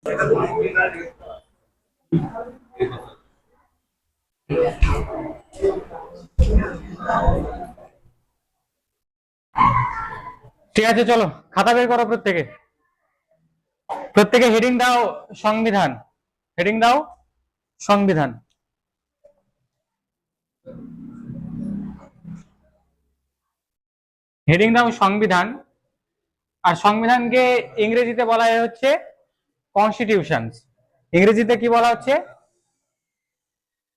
ঠিক আছে, চলো খাতা বের করো। প্রত্যেকে প্রত্যেকে হেডিং দাও সংবিধান। হেডিং দাও সংবিধান। হেডিং দাও সংবিধান। আর সংবিধানকে ইংরেজিতে বলা হচ্ছে কনস্টিটিউশন। ইংরেজিতে কি বলা হচ্ছে?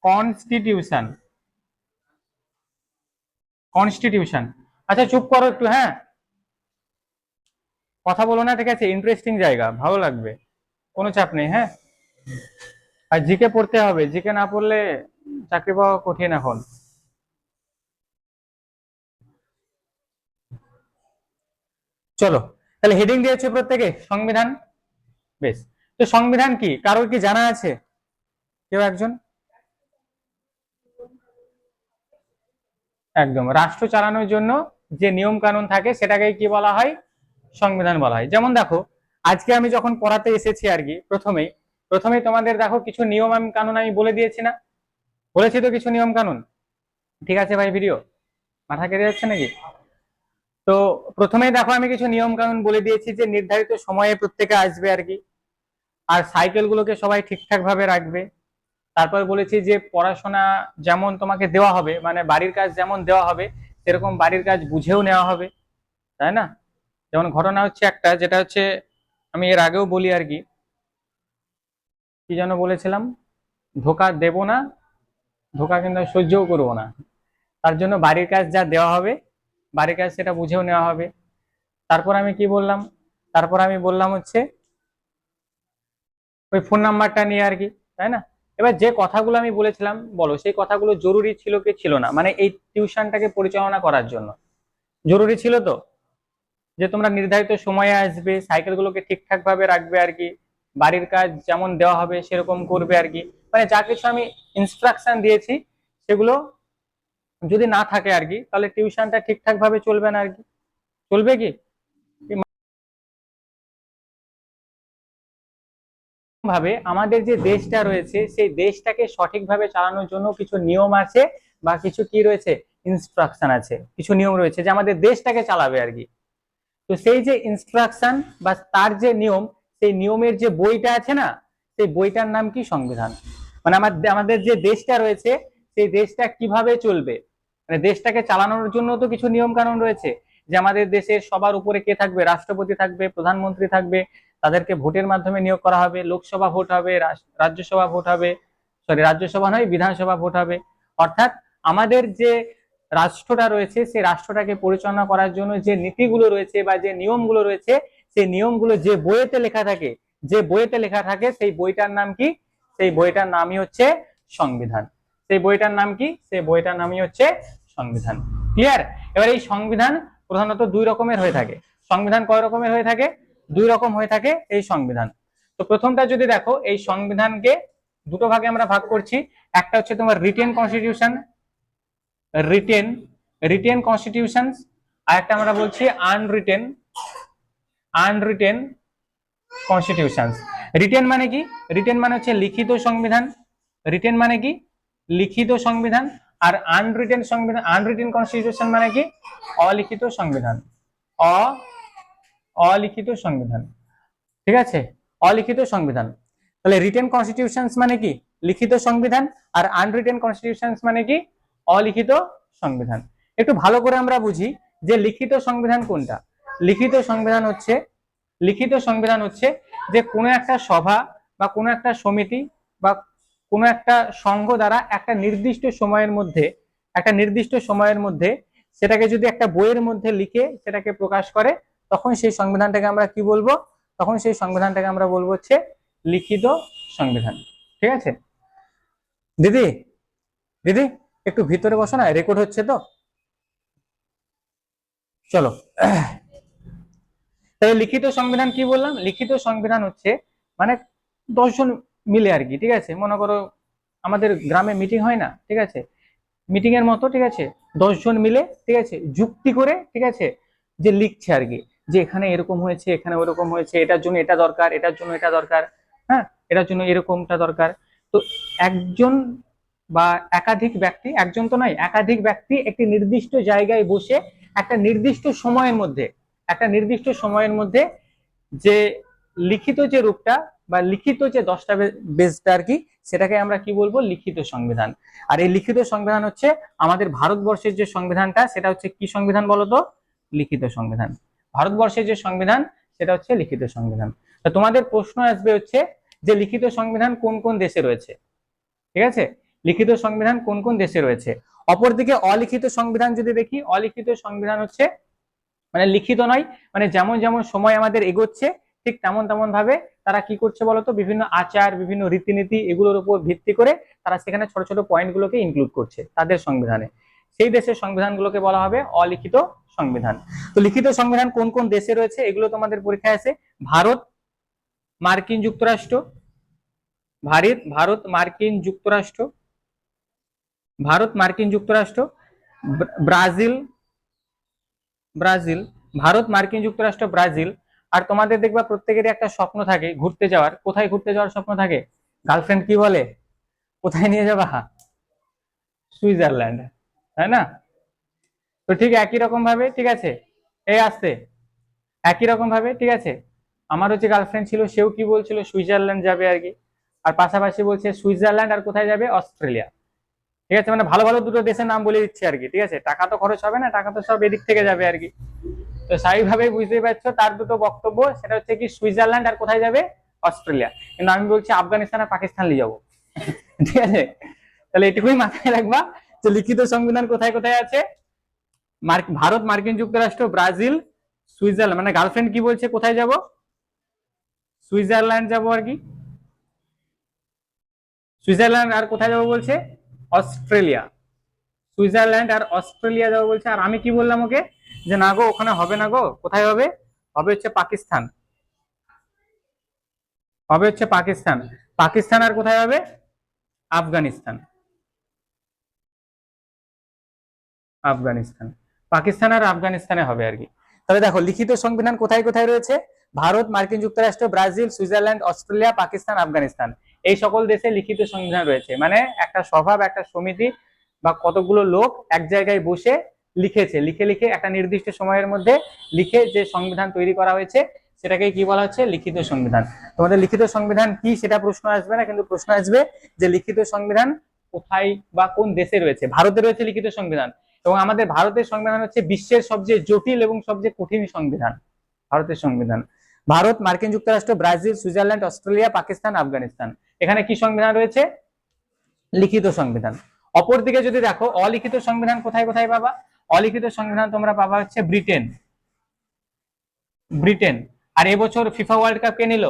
কনস্টিটিউশন। কনস্টিটিউশন। আচ্ছা চুপ করো একটু, হ্যাঁ কথা বলো না, ঠিক আছে? ইন্টারেস্টিং জায়গা, ভালো লাগবে, কোনো চাপ নেই, হ্যাঁ। আর জিকে পড়তে হবে, জিকে না পড়লে চাকরি পাওয়া কঠিন এখন। চলো তাহলে হেডিং দিয়েছে প্রত্যেকে সংবিধান। বেশ, তো সংবিধান কি কারোর কি জানা আছে? কেউ একজন? একদম, রাষ্ট্র চালানোর জন্য যে নিয়ম কানুন থাকে সেটাকে কি বলা হয়? সংবিধান বলা হয়। যেমন দেখো, আজকে আমি যখন পড়াতে এসেছি আর কি, প্রথমেই প্রথমেই তোমাদের দেখো কিছু নিয়ম কানুন আমি বলে দিয়েছি না? বলেছি তো কিছু নিয়ম কানুন। ঠিক আছে ভাই, ভিডিও মাথা কেটে যাচ্ছে নাকি? তো প্রথমেই দেখো আমি কিছু নিয়ম কানুন বলে দিয়েছি যে নির্ধারিত সময়ে প্রত্যেকে আসবে আর কি, আর সাইকেল গুলোকে সবাই ঠিকঠাক ভাবে রাখবে। তারপর বলেছি যে পড়াশোনা যেমন তোমাকে দেওয়া হবে, মানে বাড়ির কাজ যেমন দেওয়া হবে সেরকম বাড়ির কাজ বুঝেও নেওয়া হবে, তাই না? যেমন ঘটনা হচ্ছে একটা, যেটা হচ্ছে আমি এর আগেও বলি আর কি, কি যেন বলেছিলাম, ধোকা দেব না, ধোকা কিন্তু সহ্যও করবো না। তার জন্য বাড়ির কাজ যা দেওয়া হবে, বাড়ির কাজ সেটা বুঝেও নেওয়া হবে। তারপর আমি কি বললাম? তারপর আমি বললাম হচ্ছে ওই ফোন নাম্বারটা নিয়ে আর কি, তাই না? এবার যে কথাগুলো আমি বলেছিলাম, বলো সেই কথাগুলো জরুরি ছিল কি ছিল না, মানে এই টিউশনটাকে পরিচালনা করার জন্য জরুরি ছিল তো? যে তোমরা নির্ধারিত সময়ে আসবে, সাইকেল গুলোকে ঠিকঠাক ভাবে রাখবে আর কি, বাড়ির কাজ যেমন দেওয়া হবে সেরকম করবে আর কি, মানে যা কিছু আমি ইনস্ট্রাকশন দিয়েছি সেগুলো যদি না থাকে আর কি, তাহলে টিউশনটা ঠিকঠাক ভাবে চলবে না আর কি। চলবে কি? ভাবে আমাদের যে দেশটা রয়েছে সেই দেশটাকে সঠিকভাবে চালানোর জন্য কিছু নিয়ম আছে, বা কিছু কি রয়েছে, ইনস্ট্রাকশন আছে, কিছু নিয়ম রয়েছে যে আমাদের দেশটাকে চালাবে আর কি। তো সেই যে ইনস্ট্রাকশন বা তার যে নিয়ম, সেই নিয়মের যে বইটা আছে না, সেই বইটার নাম কি? সংবিধান। মানে আমাদের যে দেশটা রয়েছে সেই দেশটা কিভাবে চলবে, মানে দেশটাকে চালানোর জন্য তো কিছু নিয়ম কানুন রয়েছে। যে আমাদের দেশের সবার উপরে কে থাকবে? রাষ্ট্রপতি থাকবে, প্রধানমন্ত্রী থাকবে, তাদেরকে ভোটের মাধ্যমে নিয়োগ করা হবে, লোকসভা ভোট হবে, রাজ্যসভা ভোট হবে, সরি রাজ্যসভা নয়, বিধানসভা ভোট হবে। অর্থাৎ আমাদের যে রাষ্ট্রটা রয়েছে সেই রাষ্ট্রটাকে পরিচালনা করার জন্য যে নীতিগুলো রয়েছে বা যে নিয়মগুলো রয়েছে, সেই নিয়মগুলো যে বইয়েতে লেখা থাকে, যে বইয়েতে লেখা থাকে সেই বইটার নাম কি? সেই বইটার নামই হচ্ছে সংবিধান। সেই বইটার নাম কি? সেই বইটার নামই হচ্ছে সংবিধান। ক্লিয়ার? এবার এই সংবিধান প্রধানত দুই রকমের হয়ে থাকে। সংবিধান কয় রকমের হয়ে থাকে? দুই রকম হয়ে থাকে এই সংবিধান। তো প্রথমটা যদি দেখো, এই সংবিধানকে দুটো ভাগে আমরা ভাগ করছি। একটা হচ্ছে তোমার written constitution, written written constitution, আর একটা আমরা বলছি আনরিটেন, আনরিটেন কনস্টিটিউশন। রিটেন মানে কি? রিটেন মানে হচ্ছে লিখিত সংবিধান। রিটেন মানে কি? লিখিত সংবিধান। আর আনরিটেন সংবিধান, আনরিটেন কনস্টিটিউশন মানে কি? অলিখিত সংবিধান। অ অলিখিত সংবিধান। ঠিক আছে, অলিখিত সংবিধান। তাহলে রিটেন কনস্টিটিউশন মানে কি? লিখিত সংবিধান। আর আনরিটেন কনস্টিটিউশন মানে কি? অলিখিত সংবিধান। একটু ভালো করে আমরা বুঝি যে লিখিত সংবিধান কোনটা। লিখিত সংবিধান হচ্ছে, লিখিত সংবিধান হচ্ছে যে কোনো একটা সভা বা কোনো একটা সমিতি বা কোনো একটা সংঘ দ্বারা একটা নির্দিষ্ট সময়ের মধ্যে, একটা নির্দিষ্ট সময়ের মধ্যে সেটাকে যদি একটা বইয়ের মধ্যে লিখে সেটাকে প্রকাশ করে, তখন সেই সংবিধানটাকে আমরা কি বলবো? তখন সেই সংবিধানটাকে আমরা বলবো হচ্ছে লিখিত সংবিধান। ঠিক আছে দিদি? দিদি একটু ভিতরে বসো না, রেকর্ড হচ্ছে তো। চলো, তাহলে লিখিত সংবিধান কি বললাম? লিখিত সংবিধান হচ্ছে মানে 10 জন মিলে আর কি, ঠিক আছে? মনে করো আমাদের গ্রামে মিটিং হয় না, ঠিক আছে, মিটিং এর মতো, ঠিক আছে, 10 জন মিলে, ঠিক আছে, যুক্তি করে, ঠিক আছে, যে লিখছে আর কি, যে এখানে এরকম হয়েছে, এখানে ওরকম হয়েছে, এটার জন্য এটা দরকার, এটার জন্য এটা দরকার, হ্যাঁ, এটার জন্য এরকমটা দরকার। তো একজন বা একাধিক ব্যক্তি, একজন তো নয়, একাধিক ব্যক্তি একটি নির্দিষ্ট জায়গায় বসে একটা নির্দিষ্ট সময়ের মধ্যে, একটা নির্দিষ্ট সময়ের মধ্যে যে লিখিত যে রূপটা বা লিখিত যে দস্তাবেজটা আর কি, সেটাকে আমরা কি বলবো, লিখিত সংবিধান। আর এই লিখিত সংবিধান হচ্ছে আমাদের ভারতবর্ষের যে সংবিধানটা, সেটা হচ্ছে কি সংবিধান বলতো, লিখিত সংবিধান। ভারতবর্ষের যে সংবিধান সেটা হচ্ছে লিখিত সংবিধান। তো তোমাদের প্রশ্ন আসবে হচ্ছে যে লিখিত সংবিধান কোন কোন দেশে রয়েছে, ঠিক আছে, লিখিত সংবিধান কোন কোন দেশে রয়েছে। অপরদিকে অলিখিত সংবিধান যদি দেখি, অলিখিত সংবিধান হচ্ছে মানে লিখিত নয়, মানে যেমন যেমন সময় আমাদের এগোচ্ছে ঠিক তেমন তেমন ভাবে তারা কি করছে বলতো, বিভিন্ন আচার, বিভিন্ন রীতিনীতি এগুলোর উপর ভিত্তি করে তারা সেখানে ছোট ছোট পয়েন্ট গুলোকে ইনক্লুড করছে তাদের সংবিধানে। সেই দেশের সংবিধানগুলোকে বলা হবে অলিখিত সংবিধান। তো লিখিত সংবিধান কোন কোন দেশে রয়েছে এগুলো তোমাদের পরীক্ষায় আছে। ভারত, মার্কিন যুক্তরাষ্ট্র, ভারত মার্কিন যুক্তরাষ্ট্র, ভারত মার্কিন যুক্তরাষ্ট্র, ব্রাজিল, ব্রাজিল, ভারত মার্কিন যুক্তরাষ্ট্র, ব্রাজিল। আর তোমাদের দেখবা প্রত্যেকেরই একটা স্বপ্ন থাকে ঘুরতে যাওয়ার। কোথায় ঘুরতে যাওয়ার স্বপ্ন থাকে? গার্লফ্রেন্ড কি বলে, কোথায় নিয়ে যাবা? সুইজারল্যান্ড, তাই না? তো ঠিক একই রকম ভাবে, ঠিক আছে, এই আসতে একই রকম ভাবে, ঠিক আছে, আমারও যে গার্লফ্রেন্ড ছিল সেও কি বলছিল, সুইজারল্যান্ড যাবে আর কি। আর পাশাপাশি বলছে সুইজারল্যান্ড আর কোথায় যাবে, অস্ট্রেলিয়া। ঠিক আছে, মানে ভালো ভালো দুটো দেশের নাম বলে দিচ্ছে আর কি। ঠিক আছে, টাকা তো খরচ হবে না, টাকা তো সব এদিক থেকে যাবে আর কি। তো স্বাভাবিকভাবেই বুঝতেই পারছো তার দুটো বক্তব্য, সেটা হচ্ছে কি সুইজারল্যান্ড আর কোথায় যাবে, অস্ট্রেলিয়া। কিন্তু আমি বলছি আফগানিস্তান আর পাকিস্তান নিয়ে যাবো। ঠিক আছে, তাহলে এটুকুই মাথায় রাখবা যে লিখিত সংবিধান কোথায় কোথায় আছে। ভারত মার্কিন যুক্তরাষ্ট্র, ব্রাজিল, সুইজারল্যান্ড। মানে গার্লফ্রেন্ড কি বলছে কোথায় যাব, সুইজারল্যান্ড যাবো আর কি। সুইজারল্যান্ড আর কোথায় যাবো বলছে, অস্ট্রেলিয়া। সুইজারল্যান্ড আর অস্ট্রেলিয়া যাবো বলছে। আর আমি কি বললাম ওকে, যে না গো ওখানে হবে না গো, কোথায় হবে, হবে হচ্ছে পাকিস্তান, হবে হচ্ছে পাকিস্তান। পাকিস্তান আর কোথায় হবে, আফগানিস্তান, আফগানিস্তান। পাকিস্তান আর আফগানিস্তানে হবে আর কি। তবে দেখো লিখিত সংবিধান কোথায় কোথায় রয়েছে, ভারত মার্কিন যুক্তরাষ্ট্র, Brazil, Switzerland, Australia, Pakistan, Afghanistan, এই সকল দেশে লিখিত সংবিধান রয়েছে। মানে একটা স্বভাব, একটা সমিতি বা কতগুলো লোক এক জায়গায় বসে লিখেছে, লিখে লিখে একটা নির্দিষ্ট সময়ের মধ্যে লিখে যে সংবিধান তৈরি করা হয়েছে সেটাকে কি বলা হচ্ছে, লিখিত সংবিধান। তোমাদের লিখিত সংবিধান কি সেটা প্রশ্ন আসবে না, কিন্তু প্রশ্ন আসবে যে লিখিত সংবিধান কোথায় বা কোন দেশে রয়েছে। ভারতে রয়েছে লিখিত সংবিধান, এবং আমাদের ভারতের সংবিধান হচ্ছে বিশ্বের সবচেয়ে জটিল এবং সবচেয়ে কঠিন সংবিধান, ভারতের সংবিধান। ভারত মার্কিন যুক্তরাষ্ট্র, Brazil, Switzerland, Australia, Pakistan, Afghanistan, এখানে কি সংবিধান রয়েছে, লিখিত সংবিধান। অপরদিকে যদি দেখো অলিখিত সংবিধান কোথায় কোথায় পাবা, অলিখিত সংবিধান তোমরা পাবা হচ্ছে ব্রিটেন, ব্রিটেন। আর এবছর ফিফা ওয়ার্ল্ড কাপ কে নিল,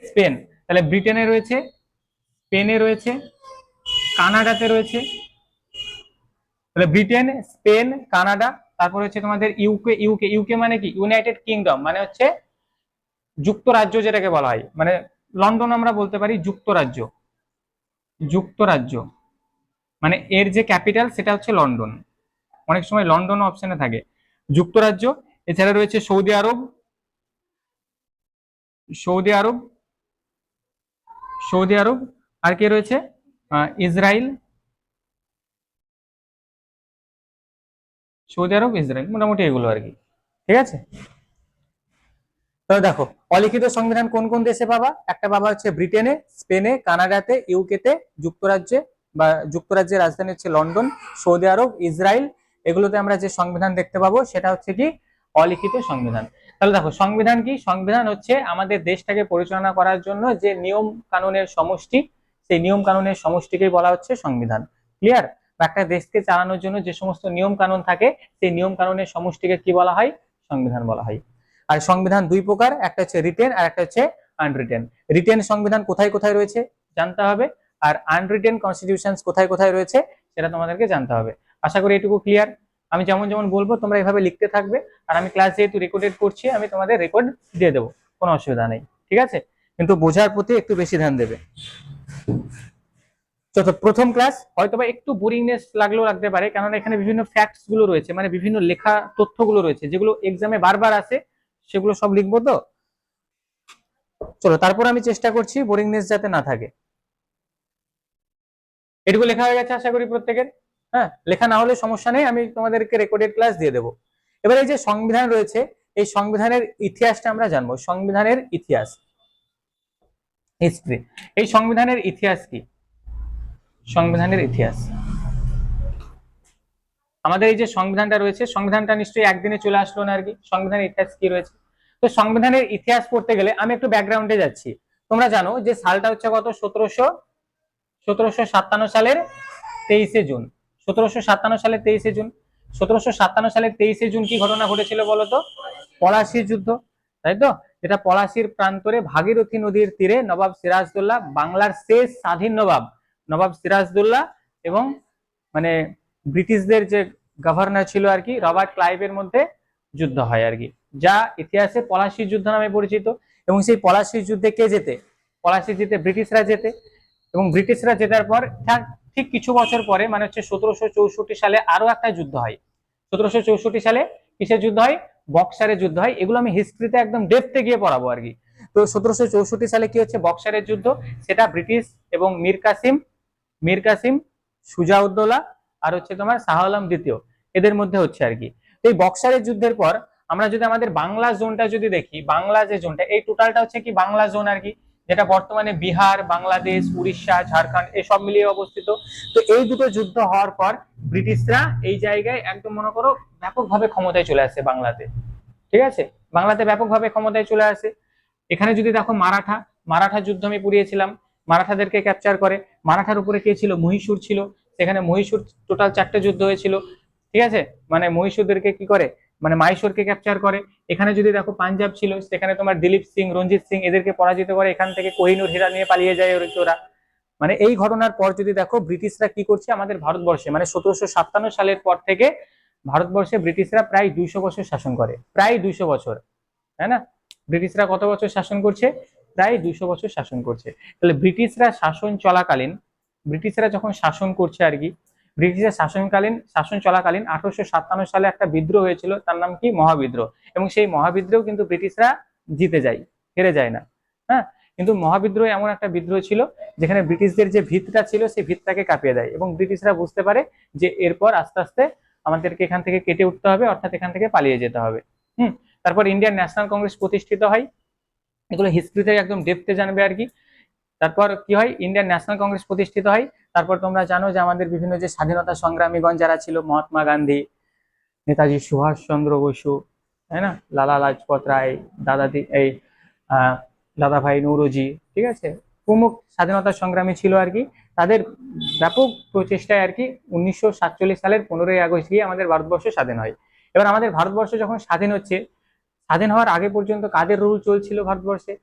স্পেন। তাহলে ব্রিটেনে রয়েছে, স্পেনে রয়েছে, কানাডাতে রয়েছে। তাহলে ব্রিটেন, স্পেন, কানাডা, তারপর হচ্ছে তোমাদের ইউকে, ইউকে ইউকে মানে কি, ইউনাইটেড কিংডম, মানে হচ্ছে যুক্তরাজ্য যেটাকে বলা হয়, মানে লন্ডন আমরা বলতে পারি যুক্তরাজ্য, যুক্তরাজ্য মানে এর যে ক্যাপিটাল সেটা হচ্ছে লন্ডন, অনেক সময় লন্ডন অপশনে থাকে, যুক্তরাজ্য। এছাড়া রয়েছে সৌদি আরব, সৌদি আরব, সৌদি আরব। আর কে রয়েছে, ইসরায়েল, সৌদি আরব, ইসরায়েল, মোটামুটি এগুলো আর কি। ঠিক আছে, তাহলে দেখো অলিখিত সংবিধান কোন কোন দেশে পাবা, একটা পাবা হচ্ছে ব্রিটেনে, স্পেনে, কানাডাতে, ইউকেতে, যুক্তরাজ্যে বা যুক্তরাজ্যের রাজধানী হচ্ছে লন্ডন, সৌদি আরব, ইসরায়েল। এগুলোতে আমরা যে সংবিধান দেখতে পাবো সেটা হচ্ছে কি, অলিখিত সংবিধান। তাহলে দেখো সংবিধান কি, সংবিধান হচ্ছে আমাদের দেশটাকে পরিচালনা করার জন্য যে নিয়ম কানুনের সমষ্টি, সেই নিয়ম কানুনের সমষ্টিকে বলা হচ্ছে সংবিধান। ক্লিয়ার? একটা দেশকে চালানোর জন্য যে সমস্ত নিয়ম কানুন থাকে সেই নিয়ম কানুনের সমষ্টিকে কি বলা হয়, সংবিধান বলা হয়। আর সংবিধান দুই প্রকার, একটা হচ্ছে রিটেন আর একটা হচ্ছে আনরিটেন। রিটেন সংবিধান কোথায় কোথায় রয়েছে জানতে হবে, আর আনরিটেন কনস্টিটিউশন কোথায় কোথায় রয়েছে সেটা তোমাদেরকে জানতে হবে। আশা করি এটুকু ক্লিয়ার। আমি যেমন যেমন বলবো তোমরা এভাবে লিখতে থাকবে, আর আমি ক্লাস যেহেতু রেকর্ডেড করছি আমি তোমাদের রেকর্ড দিয়ে দেবো, কোনো অসুবিধা নেই। ঠিক আছে, কিন্তু বোঝার প্রতি একটু বেশি ধ্যান দেবে। তো প্রথম ক্লাস হয়তোবা একটু বোরিংনেস লাগলেও লাগতে পারে, কারণ এখানে বিভিন্ন ফ্যাক্টস গুলো রয়েছে, মানে বিভিন্ন লেখা তথ্যগুলো রয়েছে যেগুলো এক্সামে বারবার আসে, সেগুলো সব লিখবো। তো চলো তারপর আমি চেষ্টা করছি বোরিংনেস যাতে না থাকে। এটুকু লেখা হয়ে গেছে আশা করি প্রত্যেকের। হ্যাঁ, লেখা না হলে সমস্যা নেই, আমি তোমাদেরকে রেকর্ডেড ক্লাস দিয়ে দেবো। এবার এই যে সংবিধান রয়েছে, এই সংবিধানের ইতিহাসটা আমরা জানবো। সংবিধানের ইতিহাস, হিস্ট্রি। এই সংবিধানের ইতিহাস কি? সংবিধানের ইতিহাস, আমাদের এই যে সংবিধানটা রয়েছে, সংবিধানটা নিশ্চয়ই একদিনে চলে আসলো না আর কি। সংবিধানের ইতিহাস কি রয়েছে? তো সংবিধানের ইতিহাস পড়তে গেলে আমি একটু ব্যাকগ্রাউন্ডে যাচ্ছি। তোমরা জানো যে সালটা হচ্ছে কত? 1757 সালের 23শে জুন। 1757 সালের 23শে জুন। 1757 সালের 23শে জুন কি ঘটনা ঘটেছিল বলতো? পলাশির যুদ্ধ, তাই তো? যেটা পলাশির প্রান্তরে ভাগীরথী নদীর তীরে নবাব সিরাজদৌল্লা, বাংলার শেষ স্বাধীন নবাব নবাব সিরাজদৌল্লা এবং মানে ব্রিটিশদের যে গভর্নর ছিল আর কি, রবার্ট ক্লাইভের মধ্যে যুদ্ধ হয় আর কি, যা ইতিহাসে পলাশির যুদ্ধ নামে পরিচিত। এবং সেই পলাশির যুদ্ধে কে জেতে? পলাশির যুদ্ধে ব্রিটিশরা জেতে। এবং ব্রিটিশরা জেতার পর ঠিক কিছু বছর পরে, মানে হচ্ছে 1764 সালে আরো একটা যুদ্ধ হয়। 1764 সালে কিসের যুদ্ধ হয়? বক্সারের যুদ্ধ হয়। এগুলো আমি হিস্ট্রিতে একদম ডেপথে গিয়ে পড়াবো আর কি। তো 1764 সালে কি হচ্ছে? বক্সারের যুদ্ধ। সেটা ব্রিটিশ এবং মীর কাসিম, সুজাউদ্দৌলা আর হচ্ছে তোমার শাহ আলম দ্বিতীয়, এদের মধ্যে হচ্ছে আর কি। এই বক্সারের যুদ্ধের পর আমরা যদি আমাদের বাংলা জোনটা যদি দেখি, বাংলা যে জোনটা, এই টোটালটা হচ্ছে কি বাংলা জোন আর কি, যেটা বর্তমানে বিহার, বাংলাদেশ, উড়িষ্যা, ঝাড়খণ্ড এসব মিলিয়ে অবস্থিত। তো এই দুটো যুদ্ধ হওয়ার পর ব্রিটিশরা এই জায়গায় একদম মনে করো ব্যাপকভাবে ক্ষমতায় চলে আসে বাংলাতে। ঠিক আছে, বাংলাতে ব্যাপকভাবে ক্ষমতায় চলে আসে। এখানে যদি দেখো মারাঠা যুদ্ধ আমি পুড়িয়েছিলাম, মারাঠাদেরকে ক্যাপচার করে। মারাঠার উপরে কে ছিল? মহীশূর ছিল। সেখানে মহীশূর টোটাল 4টে যুদ্ধ হয়েছিল। ঠিক আছে, মানে মহীশূরদেরকে কি করে, মানে মাইশোরকে ক্যাপচার করে। এখানে যদি দেখো পাঞ্জাব ছিল, সেখানে তোমার দিলীপ সিং, রঞ্জিত সিং এদেরকে পরাজিত করে। এখান থেকে কোহিনুর হীরা নিয়ে পালিয়ে যায় ওরা। মানে এই ঘটনার পর যদি দেখো ব্রিটিশরা কি করছে আমাদের ভারতবর্ষে, মানে 1757 সালের পর থেকে ভারতবর্ষে ব্রিটিশরা প্রায় 200 বছর শাসন করে, প্রায় 200 বছর, তাই না? ব্রিটিশরা কত বছর শাসন করছে? প্রায় 200 বছর শাসন করছে। তাহলে ব্রিটিশরা যখন শাসন করছে আর কি, ব্রিটিশরা শাসন চলাকালীন 1857 সালে একটা বিদ্রোহ হয়েছিল, তার নাম কি? মহাবিদ্রোহ। এবং সেই মহাবিদ্রোহ কিন্তু ব্রিটিশরা জিতে যায়, হেরে যায় না। হ্যাঁ, কিন্তু মহাবিদ্রোহ এমন একটা বিদ্রোহ ছিল যেখানে ব্রিটিশদের যে ভিতটা ছিল সেই ভিতটাকে কাঁপিয়ে দেয়, এবং ব্রিটিশরা বুঝতে পারে যে এরপর আস্তে আস্তে আমাদেরকে এখান থেকে কেটে উঠতে হবে, অর্থাৎ এখান থেকে পালিয়ে যেতে হবে। তারপর ইন্ডিয়ান ন্যাশনাল কংগ্রেস প্রতিষ্ঠিত হয়। এগুলো হিস্ট্রিতে একদম ডেপথে জানবে আর কি। তারপর কি হয়? ইন্ডিয়ান ন্যাশনাল কংগ্রেস প্রতিষ্ঠিত হয়। তারপর তোমরা জানো যে আমাদের বিভিন্ন যে স্বাধীনতা সংগ্রামীগণ যারা ছিল, মহাত্মা গান্ধী, নেতাজি সুভাষ চন্দ্র বসু, তাই না, লালা লাজপত রায়, আহ দাদাভাই নৌরোজি, ঠিক আছে, প্রমুখ স্বাধীনতা সংগ্রামী ছিল আর কি। তাদের ব্যাপক প্রচেষ্টায় আর কি 1947 সালের 15ই আগস্ট গিয়ে আমাদের ভারতবর্ষ স্বাধীন হয়। এবার আমাদের ভারতবর্ষ যখন স্বাধীন হচ্ছে, স্বাধীন হওয়ার আগে পর্যন্ত কাদের রুল চলছিল ভারতবর্ষে?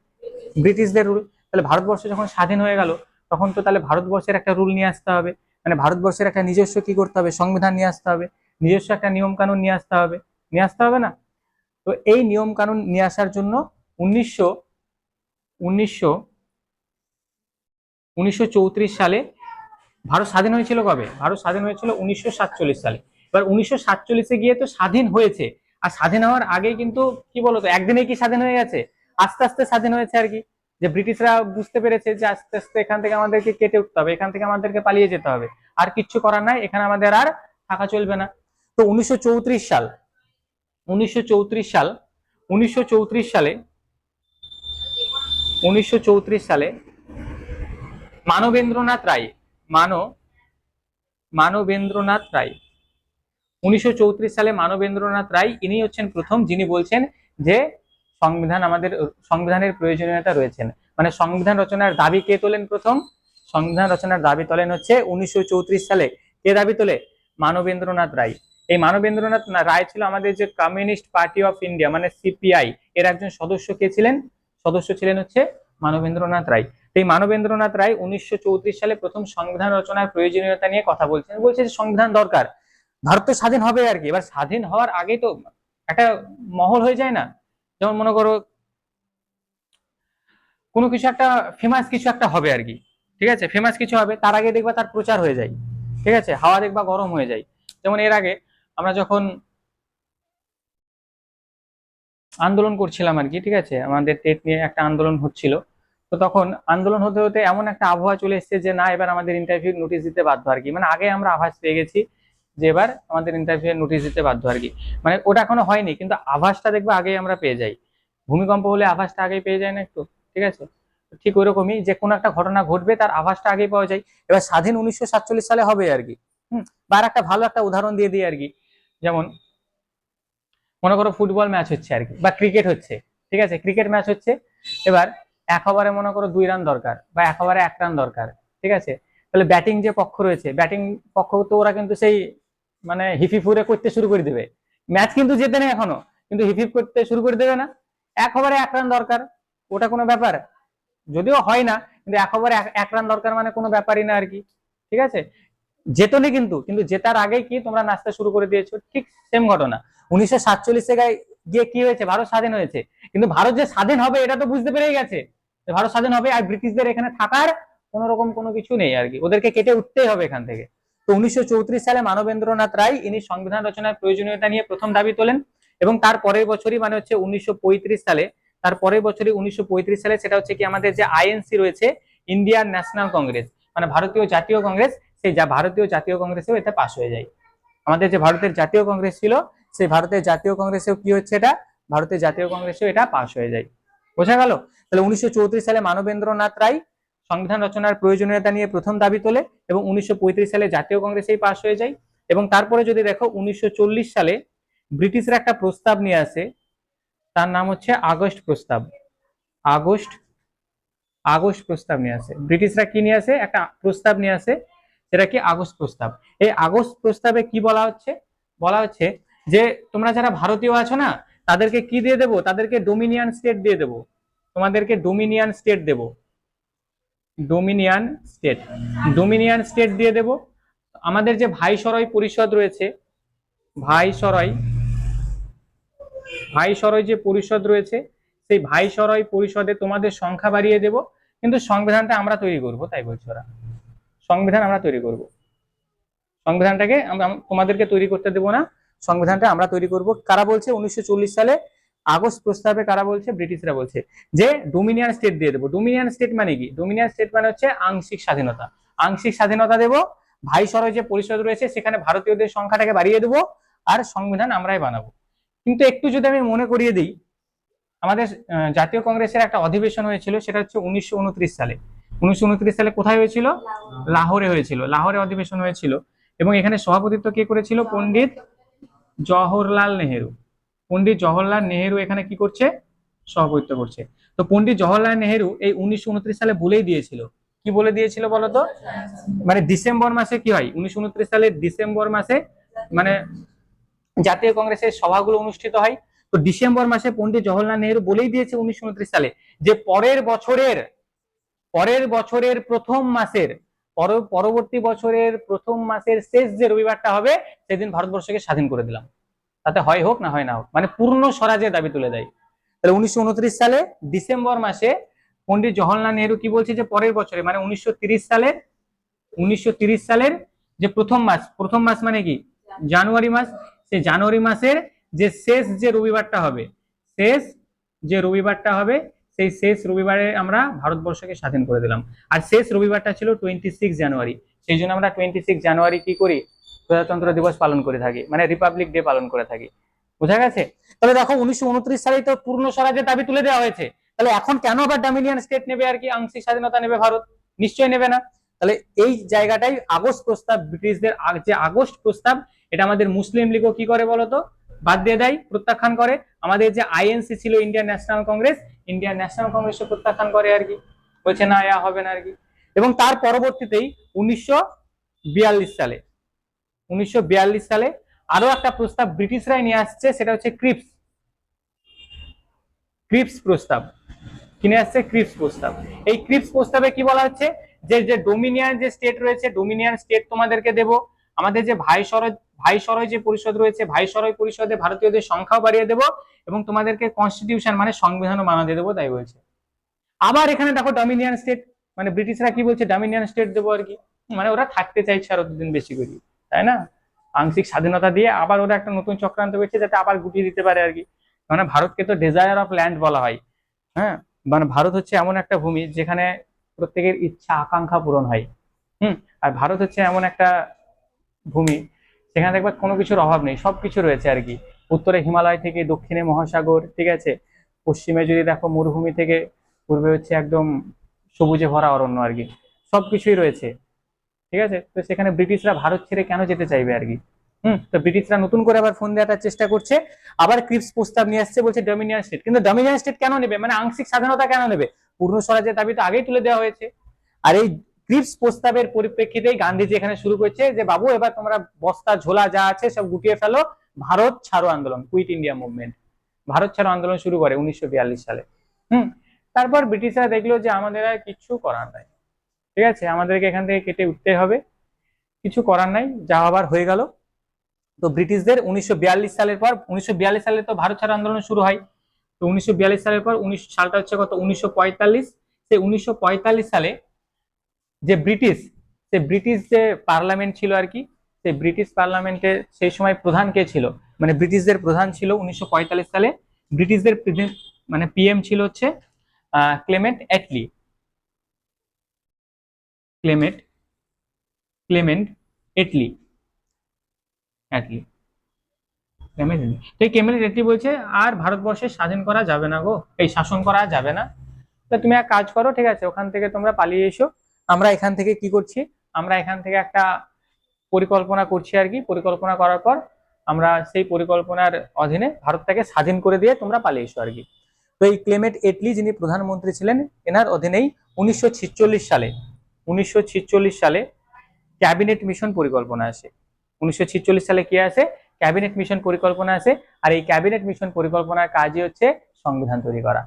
ব্রিটিশদের রুল। তাহলে ভারতবর্ষ যখন স্বাধীন হয়ে গেল, তখন তো তাহলে ভারতবর্ষের একটা রুল নিয়ে আসতে হবে, মানে ভারতবর্ষের একটা নিজস্ব কি করতে হবে? সংবিধান নিয়ে আসতে হবে, নিজস্ব একটা নিয়ম কানুন নিয়ে আসতে হবে না? তো এই নিয়ম কানুন নিয়ে আসার জন্য উনিশশো উনিশশো 1934 সালে ভারত স্বাধীন হয়েছিল। কবে ভারত স্বাধীন হয়েছিল? 1947 সালে। এবার 1947-এ গিয়ে তো স্বাধীন হয়েছে, আর স্বাধীন হওয়ার আগে কিন্তু কি বলতো, একদিনে কি স্বাধীন হয়ে গেছে? আস্তে আস্তে স্বাধীন হয়েছে আর কি। যে ব্রিটিশরা বুঝতে পেরেছে যে আস্তে আস্তে এখান থেকে আমাদেরকে কেটে উঠতে হবে, এখান থেকে আমাদেরকে পালিয়ে যেতে হবে, আর কিচ্ছু করার নাই, এখানে আমাদের আর থাকা চলবে না। তো 1934 সালে উনিশশো চৌত্রিশ সালে মানবেন্দ্রনাথ রায় মানো মানবেন্দ্রনাথ রায় 1934 সালে মানবেন্দ্রনাথ রায়, ইনি হচ্ছেন প্রথম যিনি বলছেন যে সংবিধানের প্রয়োজনীয়তা রয়েছেন। মানে সংবিধান রচনার দাবি কে তোলেন? প্রথম সংবিধান রচনার দাবি তোলেন হচ্ছে 1934 সালে। কে দাবি তোলে? মানবেন্দ্রনাথ রায়। এই মানবেন্দ্রনাথ রায় ছিল আমাদের যে কমিউনিস্ট পার্টি অফ ইন্ডিয়া, মানে সিপিআই, এর একজন সদস্য। কে ছিলেন? সদস্য ছিলেন হচ্ছে মানবেন্দ্রনাথ রায়। এই মানবেন্দ্রনাথ রায় 1934 সালে প্রথম সংবিধান রচনার প্রয়োজনীয়তা নিয়ে কথা বলছেন, বলছে যে সংবিধান দরকার, ভারত তো স্বাধীন হবে আর কি। এবার স্বাধীন হওয়ার আগে তো একটা মহল হয়ে যায় না? যেমন মনে করো কোনো কিছু একটা ফেমাস কিছু একটা হবে আর কি, ঠিক আছে, ফেমাস কিছু হবে, তার আগে দেখবা তার প্রচার হয়ে যায়, ঠিক আছে, হাওয়া দেখবা গরম হয়ে যায়। যেমন এর আগে আমরা যখন আন্দোলন করছিলাম আর কি, ঠিক আছে, আমাদের টেট নিয়ে একটা আন্দোলন হচ্ছিল। তো তখন আন্দোলন হতে হতে এমন একটা আবহাওয়া চলে এসেছে যে না, এবার আমাদের ইন্টারভিউ নোটিশ দিতে বাধ্য আর কি, মানে আগে আমরা আভাস পেয়ে গেছি যে এবার আমাদের ইন্টারভিউ নোটিশ দিতে বাধ্য আর কি। মানে ওটা এখনো হয়নি, কিন্তু আভাসটা দেখবো আগেই আমরা পেয়ে যাই। ভূমিকম্প হলে আভাসটা আগেই পেয়ে যায় না একটু, ঠিক আছে? তো ঠিক ওইরকমই যে কোনো একটা ঘটনা ঘটবে তার আভাসটা আগেই পাওয়া যায়। এবার স্বাধীন 1947 সালে হবে আর কি। বা আর একটা ভালো একটা উদাহরণ দিয়ে দিই আর কি। যেমন মনে করো ফুটবল ম্যাচ হচ্ছে আর কি, বা ক্রিকেট হচ্ছে, ঠিক আছে, ক্রিকেট ম্যাচ হচ্ছে। এবার 1 ওভারে মনে করো 2 রান দরকার, বা 1 ওভারে 1 রান দরকার, ঠিক আছে। তাহলে ব্যাটিং যে পক্ষ রয়েছে, ব্যাটিং পক্ষ তো ওরা কিন্তু সেই মানে হিফিফুরে করতে শুরু করে দেবে। ম্যাচ কিন্তু জেতে নেই এখনো, কিন্তু হিফিফ করতে শুরু করে দেবে না। 1 ওভারে 1 রান দরকার, ওটা কোনো ব্যাপার? যদিও হয় না, কিন্তু 1 ওভারে 1 রান দরকার মানে কোনো ব্যাপারই না আর কি, ঠিক আছে। জেতনি, কিন্তু কিন্তু জেতার আগেই কি তোমরা নাচতে শুরু করে দিয়েছো, ঠিক সেম ঘটনা। 1947 গিয়ে কি হয়েছে, ভারত স্বাধীন হয়েছে। কিন্তু ভারত যে স্বাধীন হবে এটা তো বুঝতে পেরেই গেছে যে ভারত স্বাধীন হবে, আর ব্রিটিশদের এখানে থাকার কোন রকম কোনো কিছু নেই আর কি, ওদেরকে কেটে উঠতেই হবে এখান থেকে। তো 1934 সালে মানবেন্দ্রনাথ রায় ইনি সংবিধান রচনার প্রয়োজনীয়তা নিয়ে প্রথম দাবি তোলেন। এবং তার পরের বছরই মানে হচ্ছে 1935 সালে, তার পরের বছরই 1935 সালে সেটা হচ্ছে কি আমাদের যে আইএনসি রয়েছে, ইন্ডিয়ান ন্যাশনাল কংগ্রেস, মানে ভারতীয় জাতীয় কংগ্রেস, সেই ভারতীয় জাতীয় কংগ্রেসেও এটা পাশ হয়ে যায়। আমাদের যে ভারতের জাতীয় কংগ্রেস ছিল, সেই ভারতের জাতীয় কংগ্রেসেও কি হচ্ছে, এটা ভারতের জাতীয় কংগ্রেসেও এটা পাশ হয়ে যায়। বোঝা গেল? তাহলে 1934 সালে মানবেন্দ্রনাথ রায় সংবিধান রচনার প্রয়োজনীয়তা নিয়ে প্রথম দাবি তোলে, এবং 1935 সালে জাতীয় কংগ্রেসেই পাশ হয়ে যায়। এবং তারপরে যদি দেখো 1940 সালে ব্রিটিশরা একটা প্রস্তাব নিয়ে আসে, তার নাম হচ্ছে আগস্ট প্রস্তাব। আগস্ট আগস্ট প্রস্তাব নিয়ে আসে ব্রিটিশরা, কি নিয়ে আসে, একটা প্রস্তাব নিয়ে আসে, সেটা কি আগস্ট প্রস্তাব। এই আগস্ট প্রস্তাবে কি বলা হচ্ছে, বলা হচ্ছে যে তোমরা যারা ভারতীয় আছো না, তাদেরকে কি দিয়ে দেবো, তাদেরকে ডোমিনিয়ন স্টেট দিয়ে দেবো, তোমাদেরকে ডোমিনিয়ন স্টেট দেব, ডোমিনিয়ন স্টেট, ডোমিনিয়ন স্টেট দিয়ে দেব। আমাদের যে ভাইসরয় পরিষদ রয়েছে, ভাইসরয় ভাইসরয় যে পরিষদ রয়েছে, সেই ভাইসরয় পরিষদে তোমাদের সংখ্যা বাড়িয়ে দেব, কিন্তু সংবিধানটা আমরা তৈরি করব, তাই বলছি ওরা। সংবিধান আমরা তৈরি করব, সংবিধানটাকে আমরা তোমাদেরকে তৈরি করতে দেব না, সংবিধানটা আমরা তৈরি করব। কারা বলছে 1940 সালে আগস্ট প্রস্তাবে, কারা বলছে, ব্রিটিশরা বলছে যে ডোমিনিয়ন স্টেট দিয়ে দেবো। ডোমিনিয়ন স্টেট মানে কি, ডোমিনিয়ন স্টেট মানে হচ্ছে আংশিক স্বাধীনতা, আংশিক স্বাধীনতা দেব। ভাইসরয় যে পরিষদ রয়েছে সেখানে ভারতীয়দের সংখ্যাটাকে বাড়িয়ে দেবো, আর সংবিধান আমরাই বানাবো। কিন্তু একটু যদি আমি মনে করিয়ে দিই, আমাদের জাতীয় কংগ্রেসের একটা অধিবেশন হয়েছিল, সেটা হচ্ছে 1929 সালে। 1929 সালে কোথায় হয়েছিল, লাহোরে হয়েছিল, লাহোরে অধিবেশন হয়েছিল। এবং এখানে সভাপতিত্ব কে করেছিল, পণ্ডিত জওহরলাল নেহেরু। পণ্ডিত জওহরলাল নেহেরু এখানে কি করছে, সভাপতিত্ব করছে। তো পণ্ডিত জওহরলাল নেহেরু এই 1929 সালে বলেই দিয়েছিল, কি বলে দিয়েছিল বলতো, মানে ডিসেম্বর মাসে কি হয়, 1929 সালের ডিসেম্বর মাসে মানে জাতীয় কংগ্রেসের সভাগুলো অনুষ্ঠিত হয়। তো ডিসেম্বর মাসে পণ্ডিত জওহরলাল নেহেরু বলেই দিয়েছে 1929 সালে যে পরের বছরের প্রথম মাসের, পরবর্তী বছরের প্রথম মাসের শেষ যে রবিবারটা হবে, সেদিন ভারতবর্ষকে স্বাধীন করে দিলাম, তাতে হয় হোক না হয় না হোক, মানে পূর্ণ স্বরাজের দাবি তুলে দেয়। তাহলে 1929 সালে ডিসেম্বর মাসে পণ্ডিত জওহরলাল নেহেরু কি বলছে, যে পরের বছরে মানে 1930 সালের যে প্রথম মাস মানে কি, জানুয়ারি মাস, সেই জানুয়ারি মাসের যে শেষ যে রবিবারটা হবে, শেষ যে রবিবারটা হবে, সেই শেষ রবিবারে আমরা ভারতবর্ষকে স্বাধীন করে দিলাম। আর শেষ রবিবারটা ছিল 26 জানুয়ারি, সেই জন্য আমরা 26 জানুয়ারি কি করি, প্রজাতন্ত্র দিবস পালন করে থাকি, মানে রিপাবলিক ডে পালন করে থাকি। বোঝা গেছে? তাহলে দেখো 1929 সালে তো পূর্ণ স্বরাজের দাবি তুলে দেওয়া হয়েছে, তাহলে এখন কেন আবার ডোমিনিয়ন স্টেট নেবে আর কি, আংশিক স্বাধীনতা নেবে ভারত? নিশ্চয়ই নেবে না। তাহলে এই জায়গাটাই আগস্ট প্রস্তাব, ব্রিটিশদের যে আগস্ট প্রস্তাব, এটা আমাদের মুসলিম লীগও কি করে বলতো, বাদ দিয়ে দেয়, প্রত্যাখ্যান করে। আমাদের যে আইএনসি ছিল, ইন্ডিয়ান ন্যাশনাল কংগ্রেস, ইন্ডিয়ান ন্যাশনাল কংগ্রেসও প্রত্যাখ্যান করে আর কি, বলছে না এ হবে না আর কি। এবং তার পরবর্তীতেই 1942 সালে, 1942 সালে আরো একটা প্রস্তাব ব্রিটিশরাই নিয়ে আসছে, সেটা হচ্ছে ক্রিপস ক্রিপস প্রস্তাব। কিনে আসছে ক্রিপস প্রস্তাব। এই ক্রিপস প্রস্তাবে কি বলা হচ্ছে, যে যে ডোমিনিয়ন যে স্টেট রয়েছে, ডোমিনিয়ন স্টেট তোমাদেরকে দেব। আমাদের যে ভাইসরয় যে পরিষদ রয়েছে, ভাইসরয় পরিষদে ভারতীয়দের সংখ্যাও বাড়িয়ে দেব, এবং তোমাদেরকে কনস্টিটিউশন মানে সংবিধানও বানাতে দেবো, তাই বলছে। আবার এখানে দেখো ডোমিনিয়ন স্টেট, মানে ব্রিটিশরা কি বলছে, ডোমিনিয়ন স্টেট দেবো আর কি, মানে ওরা থাকতে চাইছে আরো দুদিন বেশি করি, তাই না, আংশিক স্বাধীনতা দিয়ে আবার ওরা একটা নতুন চক্রান্ত করছে যাতে আবার গুটিয়ে দিতে পারে আর কি। মানে ভারতকে তো ডেজায়ার অফ ল্যান্ড বলা হয়। হ্যাঁ, মানে ভারত হচ্ছে এমন একটা ভূমি যেখানে প্রত্যেকের ইচ্ছা আকাঙ্ক্ষা পূরণ হয়। হুম। আর ভারত হচ্ছে এমন একটা ভূমি সেখানে দেখবে কোনো কিছুর অভাব নেই, সবকিছু রয়েছে আর কি। উত্তরে হিমালয় থেকে দক্ষিণে মহাসাগর, ঠিক আছে, পশ্চিমে যদি দেখো মরুভূমি থেকে পূর্বে হচ্ছে একদম সবুজে ভরা অরণ্য আর কি, সবকিছুই রয়েছে। ঠিক আছে, তো সেখানে ব্রিটিশরা ভারত ছেড়ে কেন যেতে চাইবে আর কি। তো ব্রিটিশরা নতুন করে আবার ফোন দেওয়ার চেষ্টা করছে, আবার ক্রিপস প্রস্তাব নিয়ে আসছে, বলছে ডমিনিয়ন স্টেট। কিন্তু ডমিনিয়ন স্টেট কেন নেবে, মানে আংশিক স্বাধীনতা কেন নেবে? পূর্ণ স্বরাজের দাবি তো আগেই তুলে দেওয়া হয়েছে। আর এই ক্রিপস প্রস্তাবের পরিপ্রেক্ষিতেই গান্ধীজি এখানে শুরু করছে যে বাবু এবার তোমরা বস্তা ঝোলা যা আছে সব গুটিয়ে ফেলো, ভারত ছাড়ো আন্দোলন, কুইট ইন্ডিয়া মুভমেন্ট, ভারত ছাড়ো আন্দোলন শুরু করে 1942 সালে। হুম। তারপর ব্রিটিশরা দেখলো যে আমাদের আর কিছু করার নাই, ঠিক আছে, আমাদেরকে এখান থেকে কেটে উঠতে হবে, কিছু করার নাই, যা আবার হয়ে গেল। তো ব্রিটিশদের 1942 সালের পর, 1942 সালে তো ভারত ছাড়ো আন্দোলন শুরু হয়। তো 1942 সালের পর 19 সালটা হচ্ছে কত, 1945। সেই 1945 সালে যে ব্রিটিশ, সে ব্রিটিশ যে পার্লামেন্ট ছিল আর কি, সেই ব্রিটিশ পার্লামেন্টে সেই সময় প্রধান কে ছিল, মানে ব্রিটিশদের প্রধান ছিল 1945 সালে, ব্রিটিশদের মানে পিএম ছিল হচ্ছে Clement Atlee, Clement Clement Attlee, Atlee, Clement Attlee. তো এই ক্লেমেন্ট এটলি বলছে আর ভারতবর্ষে স্বাধীন করা যাবে না গো, এই শাসন করা যাবে না। তা তুমি এক কাজ করো, ঠিক আছে, ওখান থেকে তোমরা পালিয়ে এসো, আমরা এখান থেকে কি করছি, আমরা এখান থেকে একটা পরিকল্পনা করছি আর কি, পরিকল্পনা করার পর আমরা সেই পরিকল্পনার অধীনে ভারতটাকে স্বাধীন করে দিয়ে তোমরা পালিয়ে এসো আর কি। তো এই ক্লেমেন্ট এটলি যিনি প্রধানমন্ত্রী ছিলেন, এনার অধীনেই 1946 সালে, 1946 সালে ক্যাবিনেট মিশন পরিকল্পনা আসে। 1946 সালে কি আসে, ক্যাবিনেট মিশন পরিকল্পনা আসে। আর এই ক্যাবিনেট মিশন পরিকল্পনার কাজই হচ্ছে সংবিধান তৈরি করা।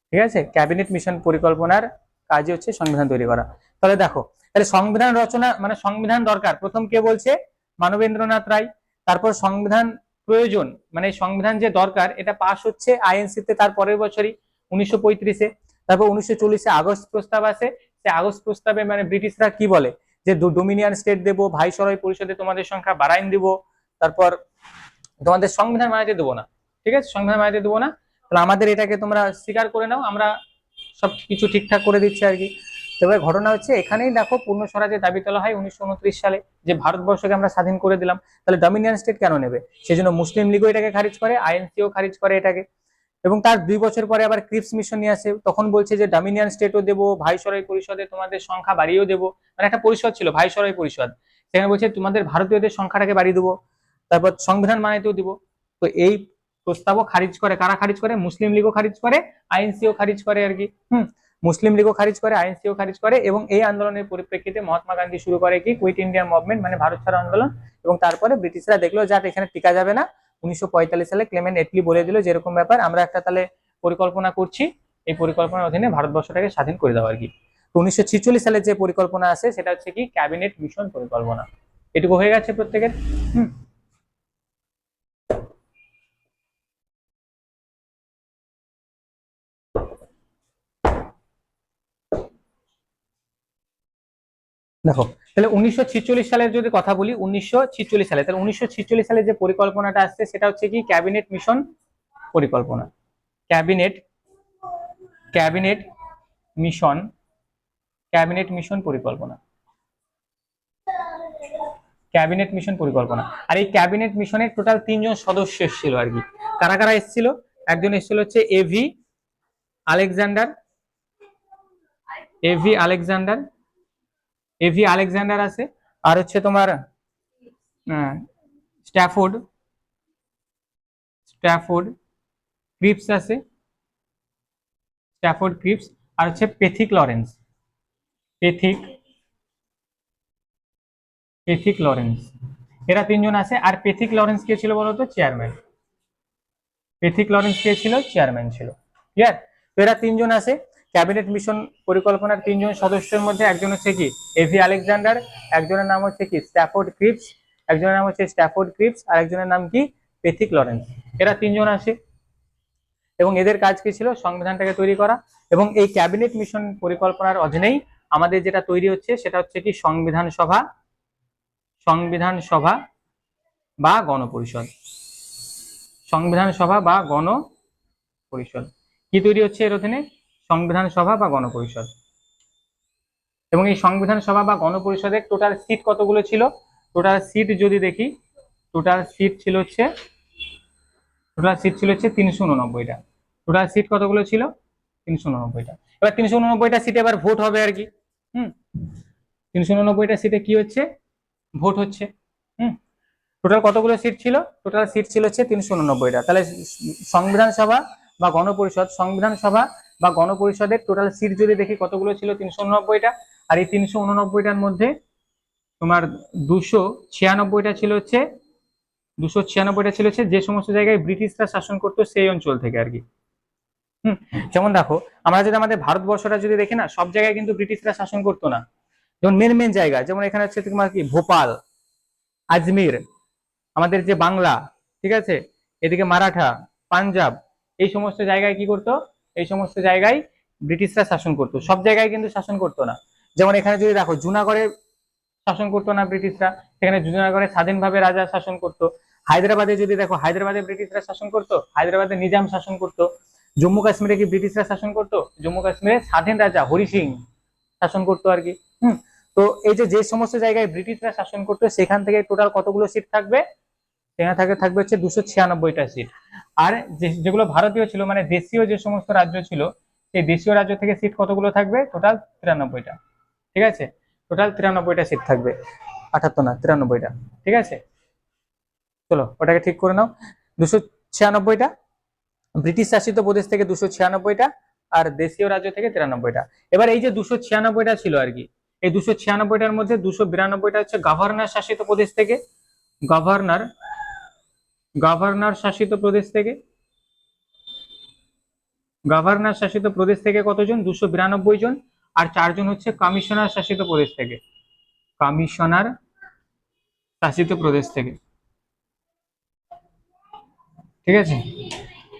ঠিক আছে, ক্যাবিনেট মিশন পরিকল্পনার কাজই হচ্ছে সংবিধান তৈরি করা। তাহলে দেখো, তাহলে সংবিধান রচনা মানে সংবিধান দরকার, প্রথম কে বলছে, মানবেন্দ্রনাথ রায়। তারপর সংবিধান প্রয়োজন, মানে সংবিধান যে দরকার এটা পাস হচ্ছে আইএনসি তে তার পরের বছরই 1935-এ। তারপর 1940-এ আগস্ট প্রস্তাব আসে। সে আগস্ট প্রস্তাবে মানে ব্রিটিশরা কি বলে যে ডোমিনিয়ন স্টেট দেবো, ভাইসরয় পরিষদে তোমাদের সংখ্যা বাড়াইন দিব, তারপর তোমাদের সংবিধান বানাইতে দেবো না, ঠিক আছে, সংবিধান বানাইতে দেবো না, তাহলে আমাদের এটাকে তোমরা স্বীকার করে নাও, আমরা সব কিছু ঠিকঠাক করে দিচ্ছি আর কি। তবে ঘটনা হচ্ছে এখানেই দেখো পূর্ণ স্বরাজের দাবি তোলা হয় 1929 সালে, যে ভারতবর্ষকে আমরা স্বাধীন করে দিলাম, তাহলে ডমিনিয়ন স্টেট কেন নেবে? সেজন্য মুসলিম লীগও এটাকে খারিজ করে, আইএনসিও খারিজ করে এটাকে। এবং তার 2 বছর পরে আবার ক্রিপস মিশন নিয়ে আসে, তখন বলছে যে ডমিনিয়ন স্টেটও দেবো, ভাইসরয় পরিষদে তোমাদের সংখ্যা বাড়িয়েও দেবো, মানে একটা পরিষদ ছিল ভাইসরয় পরিষদ, সেখানে বলছে তোমাদের ভারতীয়দের সংখ্যাটাকে বাড়িয়ে দেবো, তারপর সংবিধান বানাইতেও দিব। তো এই প্রস্তাবও খারিজ করে, কারা খারিজ করে, মুসলিম লীগও খারিজ করে, আইএনসিও খারিজ করে আর কি। মুসলিম লীগও খারিজ করে, আইএনসিও খারিজ করে, এবং এই আন্দোলনের পরিপ্রেক্ষিতে মহাত্মা গান্ধী শুরু করে কি কুইট ইন্ডিয়া মুভমেন্ট, মানে ভারত ছাড়ো আন্দোলন। এবং তারপরে ব্রিটিশরা দেখলো যে এখানে টিকা যাবে না, 1945 সালে ক্লেমেন্ট এটলি বলে দিল যে এরকম ব্যাপার, আমরা একটা তাহলে পরিকল্পনা করছি, এই পরিকল্পনার অধীনে ভারতবর্ষটাকে স্বাধীন করে দেওয়া আর কি। তো 1946 সালে যে পরিকল্পনা আছে সেটা হচ্ছে কি ক্যাবিনেট মিশন পরিকল্পনা। এটুকু হয়ে গেছে প্রত্যেকের। হুম। দেখো, তাহলে 1946 সালের যদি কথা বলি, 1946 সালে, তাহলে 1946 সালে যে পরিকল্পনাটা আসছে সেটা হচ্ছে কি ক্যাবিনেট মিশন পরিকল্পনা, cabinet cabinet mission cabinet mission পরিকল্পনা, ক্যাবিনেট মিশন পরিকল্পনা। আর এই ক্যাবিনেট মিশনের টোটাল 3 জন সদস্য এসেছিল আর কি। কারা কারা এসেছিল? একজন এসেছিল হচ্ছে AV Alexander, AV Alexander, AV Alexander আছে। আর হচ্ছে তোমার স্ট্যাফোর্ড, স্ট্যাফোর্ড ক্রিপস আছে, স্ট্যাফোর্ড ক্রিপস। আর হচ্ছে Pethick Lawrence, Pethick Pethick Lawrence, এরা 3 জন আছে। আর পেথিক লরেন্স কে ছিল বলতো? চেয়ারম্যান। পেথিক লরেন্স কে ছিল? চেয়ারম্যান ছিল। ক্লিয়ার? তো এরা 3 জন আছে ক্যাবিনেট মিশন পরিকল্পনার 3 জন সদস্যের মধ্যে। একজন হচ্ছে কি এভি আলেকজান্ডার, একজনের নাম হচ্ছে কি স্ট্যাফোর্ড ক্রিপস, একজনের নাম হচ্ছে স্ট্যাফোর্ড ক্রিপস, আর একজনের নাম কি পেথিক লরেন্স। এরা 3 জন আসে, এবং এদের কাজ কি ছিল? সংবিধানটাকে তৈরি করা। এবং এই ক্যাবিনেট মিশন পরিকল্পনার অধীনেই আমাদের যেটা তৈরি হচ্ছে সেটা হচ্ছে কি সংবিধান সভা, সংবিধান সভা বা গণপরিষদ, সংবিধান সভা বা গণপরিষদ। কি তৈরি হচ্ছে এর অধীনে? সংবিধান সভা বা গণপরিষদ। এবং এই সংবিধান সভা বা গণপরিষদের টোটাল সিট কতগুলো ছিল? টোটাল সিট যদি দেখি, টোটাল সিট ছিল হচ্ছে 389টা। টোটাল সিট কতগুলো ছিল? 389টা। এবার 389টা সিটে এবার ভোট হবে আর কি। 389টা সিটে কি হচ্ছে? ভোট হচ্ছে। টোটাল কতগুলো সিট ছিল? টোটাল সিট ছিল হচ্ছে 389টা। তাহলে সংবিধান সভা বা গণপরিষদ, সংবিধান সভা বা গণপরিষদের টোটাল সিট যদি দেখি কতগুলো ছিল? 389টা। আর এই 389টার মধ্যে তোমার 296টা ছিল হচ্ছে 296টা ছিল হচ্ছে যে সমস্ত জায়গায় ব্রিটিশরা শাসন করতো সেই অঞ্চল থেকে আর কি। যেমন দেখো, আমরা যদি আমাদের ভারতবর্ষটা যদি দেখি না, সব জায়গায় কিন্তু ব্রিটিশরা শাসন করতো না। যেমন মেন মেন জায়গা, যেমন এখানে হচ্ছে তোমার কি ভোপাল, আজমির, আমাদের যে বাংলা, ঠিক আছে, এদিকে মারাঠা, পাঞ্জাব, এই সমস্ত জায়গায় কি করতো? এই সমস্ত জায়গায় ব্রিটিশরা শাসন করতো, সব জায়গায় কিন্তু শাসন করতো না। যেমন এখানে যদি দেখো, জুনাগড়ে শাসন করতো না ব্রিটিশরা, সেখানে জুনাগড়ে স্বাধীনভাবে রাজা শাসন করতো। হায়দ্রাবাদে যদি দেখো, হায়দ্রাবাদে ব্রিটিশরা শাসন করতো, হায়দ্রাবাদে নিজাম শাসন করতো। জম্মু কাশ্মীরে কি ব্রিটিশরা শাসন করতো? জম্মু কাশ্মীরে স্বাধীন রাজা হরি সিং শাসন করতো আর কি। তো এই যে যে সমস্ত জায়গায় ব্রিটিশরা শাসন করতো, সেখান থেকে টোটাল কতগুলো সিট থাকবে? সেখানে থাকবে হচ্ছে 296টা সিট। আর যেগুলো ভারতীয় ছিল, মানে দেশীয় যে সমস্ত রাজ্য ছিল, সেই দেশীয় রাজ্য থেকে সিট কতগুলো থাকবে? টোটাল 93টা। ঠিক আছে, টোটাল 93টা সিট থাকবে, 78 না, 93টা। ঠিক আছে, চলো ওটাকে ঠিক করে নাও। 296টা ব্রিটিশ শাসিত প্রদেশ থেকে, 296টা আর দেশীয় রাজ্য থেকে 93টা। এবার এই যে 296টা ছিল আর কি, এই 296টার মধ্যে 292টা হচ্ছে গভর্নর শাসিত প্রদেশ থেকে, গভর্নর গভর্নর শাসিত প্রদেশ থেকে। গভর্নর শাসিত প্রদেশ থেকে কতজন? 292 জন। আর 4জন হচ্ছে কমিশনার শাসিত প্রদেশ থেকে, কমিশনার শাসিত প্রদেশ থেকে। ঠিক আছে,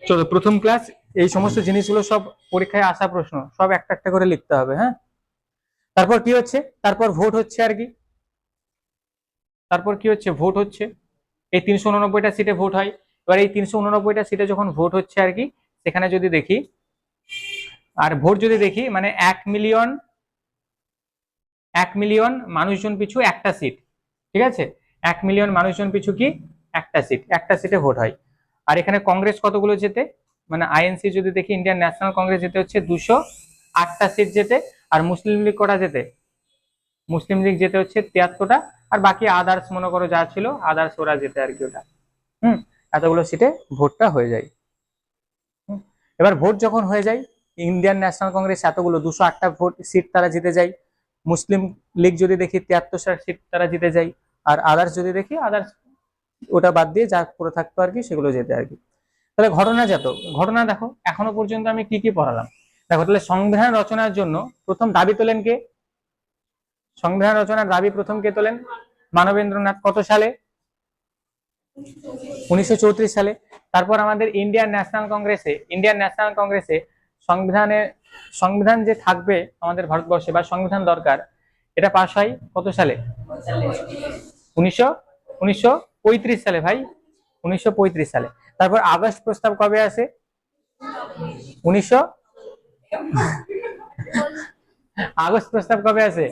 চলো প্রথম ক্লাস, এই সমস্ত জিনিসগুলো সব পরীক্ষায় আসা প্রশ্ন, সব একটা একটা করে লিখতে হবে। হ্যাঁ, তারপর কি হচ্ছে? তারপর ভোট হচ্ছে আর কি। তারপর কি হচ্ছে? ভোট হচ্ছে। এই 389টা সিটে ভোট হয়। এবার এই 389টা সিটে যখন ভোট হচ্ছে আর কি, সেখানে যদি দেখি, আর ভোট যদি দেখি, মানে 1 মিলিয়ন মানুষজন পিছু একটা সিট। ঠিক আছে, 1 মিলিয়ন মানুষজন পিছু কি? একটা সিট, একটা সিটে ভোট হয়। আর এখানে কংগ্রেস কতগুলো যেতে? মানে আইএনসি যদি দেখি, ইন্ডিয়ান ন্যাশনাল কংগ্রেস যেতে হচ্ছে 208টা সিট যেতে। আর মুসলিম লীগ কটা যেতে? মুসলিম লীগ যেতে হচ্ছে 73টা। আর বাকি আদার্স মনে করো যা ছিল, আদার্স ওরা যেতে আর কি ওটা। এতগুলো সিটে ভোটটা হয়ে যায়। এবার ভোট যখন হয়ে যায়, ইন্ডিয়ান ন্যাশনাল কংগ্রেস এতগুলো 208টা ভোট সিট তারা জিতে যায়। মুসলিম লীগ যদি দেখি 73টা সিট তারা জিতে যায়। আর আদার্স যদি দেখি, আদার্স ওটা বাদ দিয়ে যা করে থাকতো আর কি, সেগুলো যেতে আর কি। তাহলে ঘটনা দেখো, এখনো পর্যন্ত আমি কি কি পড়ালাম দেখো। তাহলে সংবিধান রচনার জন্য প্রথম দাবি তোলেন কে? সংবিধান রচনার দাবি প্রথম কে তোলেন? মানবেন্দ্রনাথ। কত সালে? 1934 সালে। তারপর আমাদের ইন্ডিয়ান ন্যাশনাল কংগ্রেসে সংবিধান যে থাকবে আমাদের ভারতবর্ষে, বা সংবিধান দরকার, এটা পাশ হয় কত সালে? 1935 সালে ভাই, 1935 সালে। তারপর আগস্ট প্রস্তাব কবে আসে? 1900 আগস্ট প্রস্তাব কবে আসে?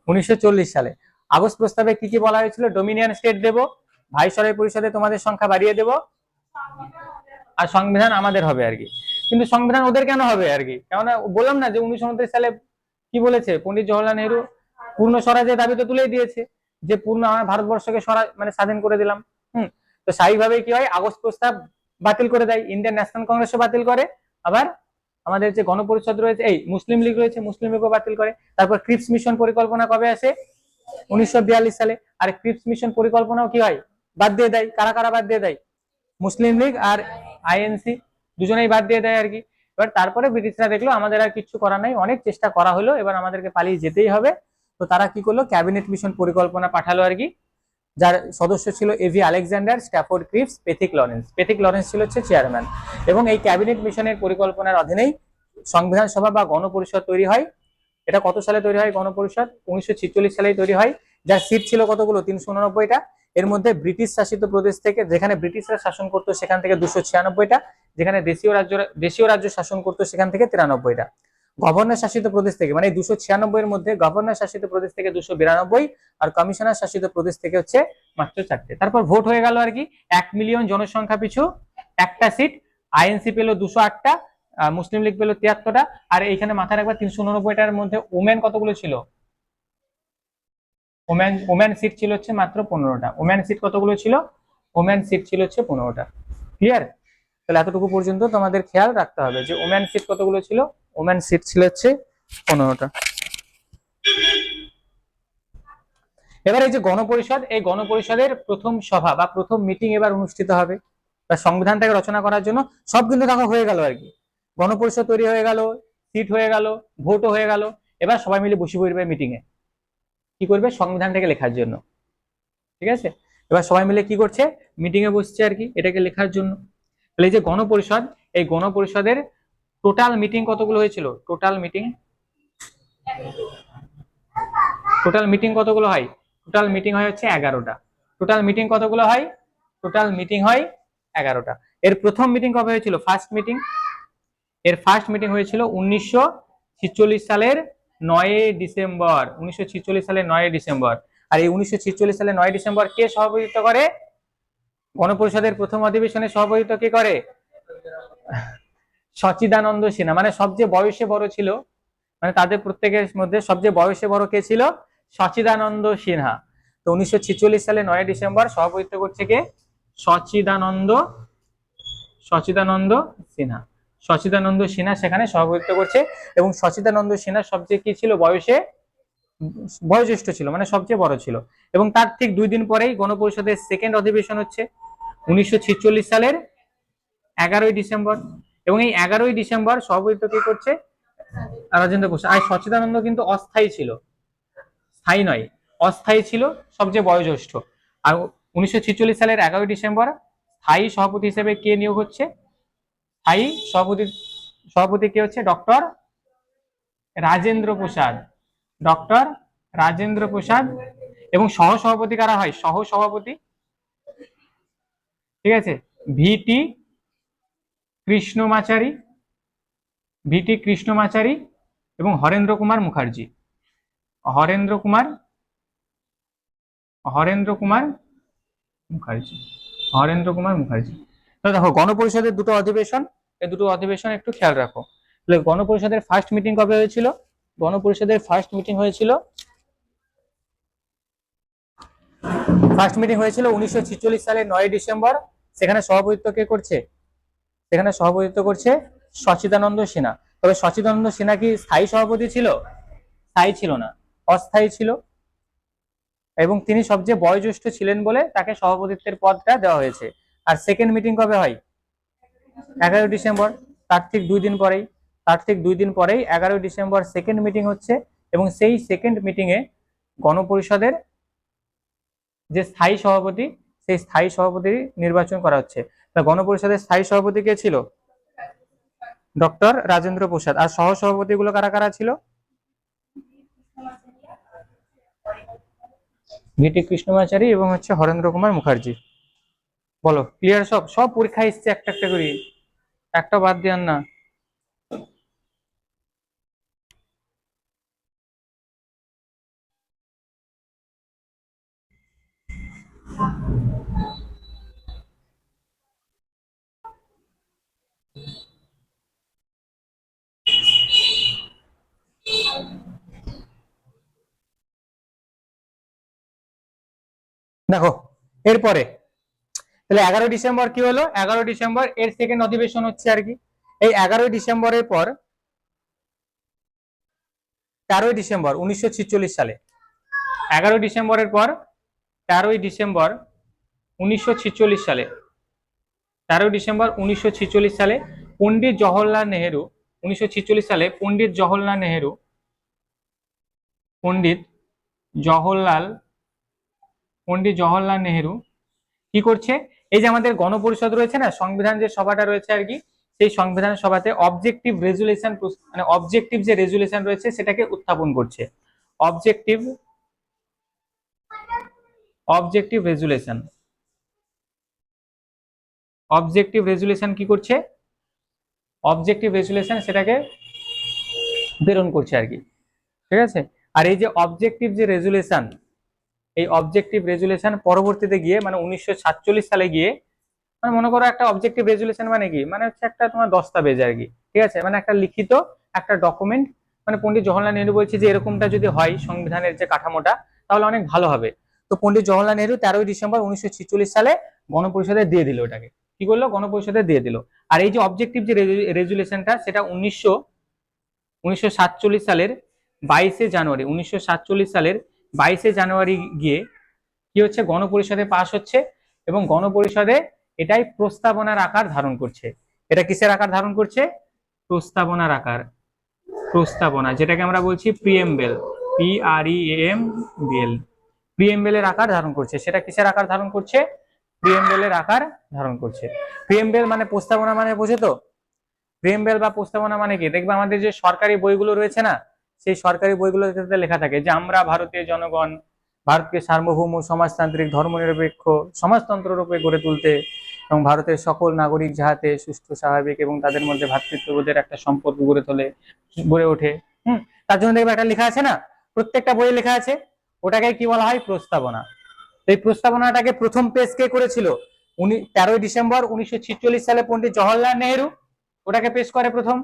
1940 সালে। আগস্ট প্রস্তাবে কি কি বলা হয়েছিল? ডোমিনিয়ন স্টেট দেব, ভাইসরয় পরিষদে তোমাদের সংখ্যা বাড়িয়ে দেব, আর সংবিধান আমাদের হবে আর কি। কিন্তু সংবিধান ওদের কেন হবে আর কি? কেননা বললাম না যে 1929 সালে কি বলেছে পন্ডিত জওহরলাল নেহরু? পূর্ণ স্বরাজের দাবি তো তুলেই দিয়েছে, যে পূর্ণ আমার ভারতবর্ষকে স্বরাজ মানে স্বাধীন করে দিলাম। তো স্বাভাবিকভাবে কি হয়? আগস্ট প্রস্তাব বাতিল করে দেয়, ইন্ডিয়ান ন্যাশনাল কংগ্রেসও বাতিল করে, আবার আমাদের যে গণপরিষদ রয়েছে, এই মুসলিম লীগ রয়েছে, মুসলিম লীগও বাতিল করে। তারপর ক্রিপস মিশন পরিকল্পনা কবে আসে? 1942 সালে। আর ক্রিপস মিশন পরিকল্পনাও কি হয়? বাদ দিয়ে দেয়। কারা কারা বাদ দিয়ে দেয়? মুসলিম লীগ আর আইএনসি দুজনেই বাদ দিয়ে দেয় আর কি। এবার তারপরে ব্রিটিশরা দেখলো আমাদের আর কিছু করার নাই, অনেক চেষ্টা করা হলো, এবার আমাদেরকে পালিয়ে যেতেই হবে। তো তারা কি করলো? ক্যাবিনেট মিশন পরিকল্পনা পাঠালো আর কি, যার সদস্য ছিল AV Alexander, Stafford Cripps, Pethick Lawrence ছিল হচ্ছে চেয়ারম্যান। এবং এই ক্যাবিনেট মিশনের পরিকল্পনার অধীনেই সংবিধান সভা বা গণপরিষদ তৈরি হয়। এটা কত সালে তৈরি হয় গণপরিষদ? 1946 সালেই তৈরি হয়। যার সিট ছিল কতগুলো? 389টা। এর মধ্যে ব্রিটিশ শাসিত প্রদেশ থেকে, যেখানে ব্রিটিশরা শাসন করতো সেখান থেকে 296টা, যেখানে দেশীয় রাজ্য শাসন করতো সেখান থেকে 93টা। গভর্নর শাসিত প্রদেশ থেকে, মানে 296 এর মধ্যে গভর্নর শাসিত প্রদেশ থেকে 292, আর কমিশনার শাসিত প্রদেশ থেকে হচ্ছে মাত্র 4টে। তারপর ভোট হয়ে গেল আর কি, 1 মিলিয়ন জনসংখ্যা পিছু একটা সিট। আইএনসি পেল 208টা, মুসলিম লীগ পেল 73টা। আর এইখানে মাথায় রাখবা 389টার মধ্যে ওমেন কতগুলো ছিল? ওমেন সিট ছিল হচ্ছে মাত্র 15টা। ওমেন সিট কতগুলো ছিল? ওমেন সিট ছিল হচ্ছে 15টা। ক্লিয়ার? তাহলে এতটুকু পর্যন্ত তোমাদের খেয়াল রাখতে হবে যে ওমেন সিট কতগুলো ছিল। ওমেন সিট ছিল হচ্ছে 15টা। এবার এই যে গণপরিষদ, এই গণপরিষদের প্রথম সভা বা প্রথম মিটিং এবার অনুষ্ঠিত হবে, বা সংবিধানটাকে রচনা করার জন্য সব কিন্তু দেখো হয়ে গেল আর কি। গণপরিষদ তৈরি হয়ে গেল, সিট হয়ে গেল, ভোটও হয়ে গেল। এবার সবাই মিলে বসে পড়বে মিটিং এ, কি করবে? সংবিধানটাকে লেখার জন্য। ঠিক আছে? এবার সবাই মিলে কি করছে? মিটিং এ বসছে আর কি, এটাকে লেখার জন্য। তাহলে এই যে গণপরিষদ, এই গণপরিষদের টোটাল মিটিং কতগুলো হয়েছিল? টোটাল মিটিং কতগুলো হয়? টোটাল মিটিং হয় হচ্ছে 11টা। টোটাল মিটিং কতগুলো হয়? টোটাল মিটিং হয় 11টা। এর প্রথম মিটিং কবে হয়েছিল? First meeting. এর ফার্স্ট মিটিং হয়েছিল 1946 সালের 9 ডিসেম্বর। 1946 সালের 9 ডিসেম্বর। আর এই 1946 সালের 9 ডিসেম্বর কে সভাপতিত্ব করে? গণপরিষদের প্রথম অধিবেশনে সভাপতিত্ব কে করে? সচিদানন্দ সিনহা। মানে সবচেয়ে বয়সে বড় ছিল, মানে তাদের প্রত্যেকের মধ্যে সবচেয়ে বয়সে বড় কে ছিল? সচিদানন্দ সিনহা। তো 1946 সালে 9 ডিসেম্বর সভাপতিত্ব করছে কে? সচিদানন্দ সিনহা। সচিদানন্দ সিনহা সেখানে সভাপতিত্ব করছে। এবং সচিদানন্দ সিনহা সবচেয়ে কি ছিল? বয়সে বয়োজ্যেষ্ঠ ছিল, মানে সবচেয়ে বড় ছিল। এবং তার ঠিক 2 দিন পরেই গণপরিষদের সেকেন্ড অধিবেশন হচ্ছে 1946 সালের 11ই ডিসেম্বর। এবং এই 11ই ডিসেম্বর সভাপতিত্ব কি করছে? রাজেন্দ্র প্রসাদ। আর সচিদানন্দ কিন্তু অস্থায়ী ছিল, স্থায়ী নয়, অস্থায়ী ছিল, সবচেয়ে বয়োজ্যেষ্ঠ। আর 1946 সালের 11ই ডিসেম্বর স্থায়ী সভাপতি হিসেবে কে নিয়োগ হচ্ছে? স্থায়ী সভাপতি কে হচ্ছে? ডক্টর রাজেন্দ্র প্রসাদ। ডক্টর রাজেন্দ্র প্রসাদ। এবং সহ সভাপতি কারা হয়? সহ সভাপতি, ঠিক আছে, ভিটি কৃষ্ণমাচারী, ভিটি কৃষ্ণমাচারী এবং হরেন্দ্র কুমার মুখার্জি। হরেন্দ্র কুমার মুখার্জি। হরেন্দ্র কুমার মুখার্জি। তো দেখো গণপরিষদের দুটো অধিবেশন, এই দুটো অধিবেশন একটু খেয়াল রাখো। তাহলে গণপরিষদের ফার্স্ট মিটিং কবে হয়েছিল? গণপরিষদের ফার্স্ট মিটিং হয়েছিল 1946 সালের 9 ডিসেম্বর। সেখানে সভাপতিত্ব কে করছে? সেখানে সভাপতিত্ব করছে সচিদানন্দ সিনহা। তবে সচিদানন্দ সিনহা কি স্থায়ী সভাপতি ছিল? স্থায়ী ছিল না, অস্থায়ী ছিল। এবং তিনি সবচেয়ে বয়োজ্যেষ্ঠ ছিলেন বলে তাকে সভাপতিত্বের পদটা দেওয়া হয়েছে। আর সেকেন্ড মিটিং কবে হয়? 11 ডিসেম্বর। তার ঠিক 2 দিন পরেই 11 ডিসেম্বর সেকেন্ড মিটিং হচ্ছে। এবং সেই সেকেন্ড মিটিং এ গণপরিষদের যে স্থায়ী সভাপতি, সেই স্থায়ী সভাপতি নির্বাচন করা হচ্ছে। গণপরিষদের স্থায়ী সভাপতি কে ছিল? ডক্টর রাজেন্দ্র প্রসাদ। আর সহ সভাপতি গুলো কারা কারা ছিল? ভিটি কৃষ্ণমাচারী এবং হচ্ছে হরেন্দ্র কুমার মুখার্জি। বলো ক্লিয়ার? সব সব পরীক্ষা এসছে একটা একটা করে, একটা বাদ দেন না। দেখো এরপরে তাহলে 11 ডিসেম্বর কি হলো? 11 ডিসেম্বর এর সেকেন্ড অধিবেশন হচ্ছে আর কি। এই 11 ডিসেম্বরের পর 13 ডিসেম্বর 1946 সালে, 11 ডিসেম্বরের পর 13 ডিসেম্বর 1946 সালে, 13 ডিসেম্বর 1946 সালে পণ্ডিত জওহরলাল নেহেরু, 1946 সালে পণ্ডিত জওহরলাল নেহেরু কি করছে? এই যে আমাদের গণপরিষদ রয়েছে না, সংবিধান যে সভাটা রয়েছে আর কি, সেই সংবিধান সভাতে অবজেক্টিভ রেজুলেশন, মানে অবজেক্টিভ যে রেজুলেশন রয়েছে সেটাকে উত্থাপন করছে। Objective resolution. অবজেক্টিভ রেজুলেশন কি করছে, অবজেক্টিভ রেজুলেশন সেটাকে প্রেরণ করছে আর কি, ঠিক আছে। আর এই যে অবজেক্টিভ যে রেজুলেশন, এই অবজেক্টিভ রেজুলেশন পরবর্তীতে গিয়ে মানে 1947 সালে গিয়ে, মানে মনে করো একটা অবজেক্টিভ রেজুলেশন মানে কি, মানে হচ্ছে একটা তোমার দস্তাবেজ আর কি, ঠিক আছে, মানে একটা লিখিত একটা ডকুমেন্ট। মানে পণ্ডিত জওহরলাল নেহরু বলছে যে এরকমটা যদি হয় সংবিধানের যে কাঠামোটা, তাহলে অনেক ভালো হবে। তো পণ্ডিত জওহরলাল নেহরু 13ই ডিসেম্বর 1946 সালে গণপরিষদে দিয়ে দিল, ওটাকে কি করলো, গণপরিষদে দিয়ে দিল। আর এই যে অবজেক্টিভ যে রেজুলেশনটা, সেটা 1947 সালের 22শে জানুয়ারি, 1947 সালের 22শে জানুয়ারি গিয়ে কি হচ্ছে, গণপরিষদে পাশ হচ্ছে, এবং গণপরিষদে এটাই প্রস্তাবনার আকার ধারণ করছে। এটা কিসের আকার ধারণ করছে, প্রস্তাবনার আকার, প্রস্তাবনা, যেটাকে আমরা বলছি প্রিএমবেল, PREMBL, প্রিএমবেলের আকার ধারণ করছে। সেটা কিসের আকার ধারণ করছে, প্রিএমবেলের আকার ধারণ করছে। প্রিএমবেল মানে প্রস্তাবনা, মানে বোঝো তো, প্রিএমবেল বা প্রস্তাবনা মানে কি, দেখবে আমাদের যে সরকারি বইগুলো রয়েছে না, সেই সরকারি বইগুলোতে লেখা থাকে যে আমরা ভারতীয় জনগণ ভারতকে সার্বভৌম সমাজতান্ত্রিক ধর্মনিরপেক্ষ সমাজতন্ত্র রূপে গড়ে তুলতে, এবং ভারতের সকল নাগরিক যাহাতে সুষ্ঠু স্বাভাবিক এবং তাদের মধ্যে ভ্রাতৃত্ববোধের একটা সম্পর্ক গড়ে ওঠে। তার জন্য দেখবে একটা লেখা আছে না, প্রত্যেকটা বইয়ে লেখা আছে, ওটাকে কি বলা হয়, প্রস্তাবনা। এই প্রস্তাবনাটাকে প্রথম পেশ কে করেছিল, 13ই ডিসেম্বর 1946 সালে পণ্ডিত জওহরলাল নেহরু ওটাকে পেশ করে প্রথম,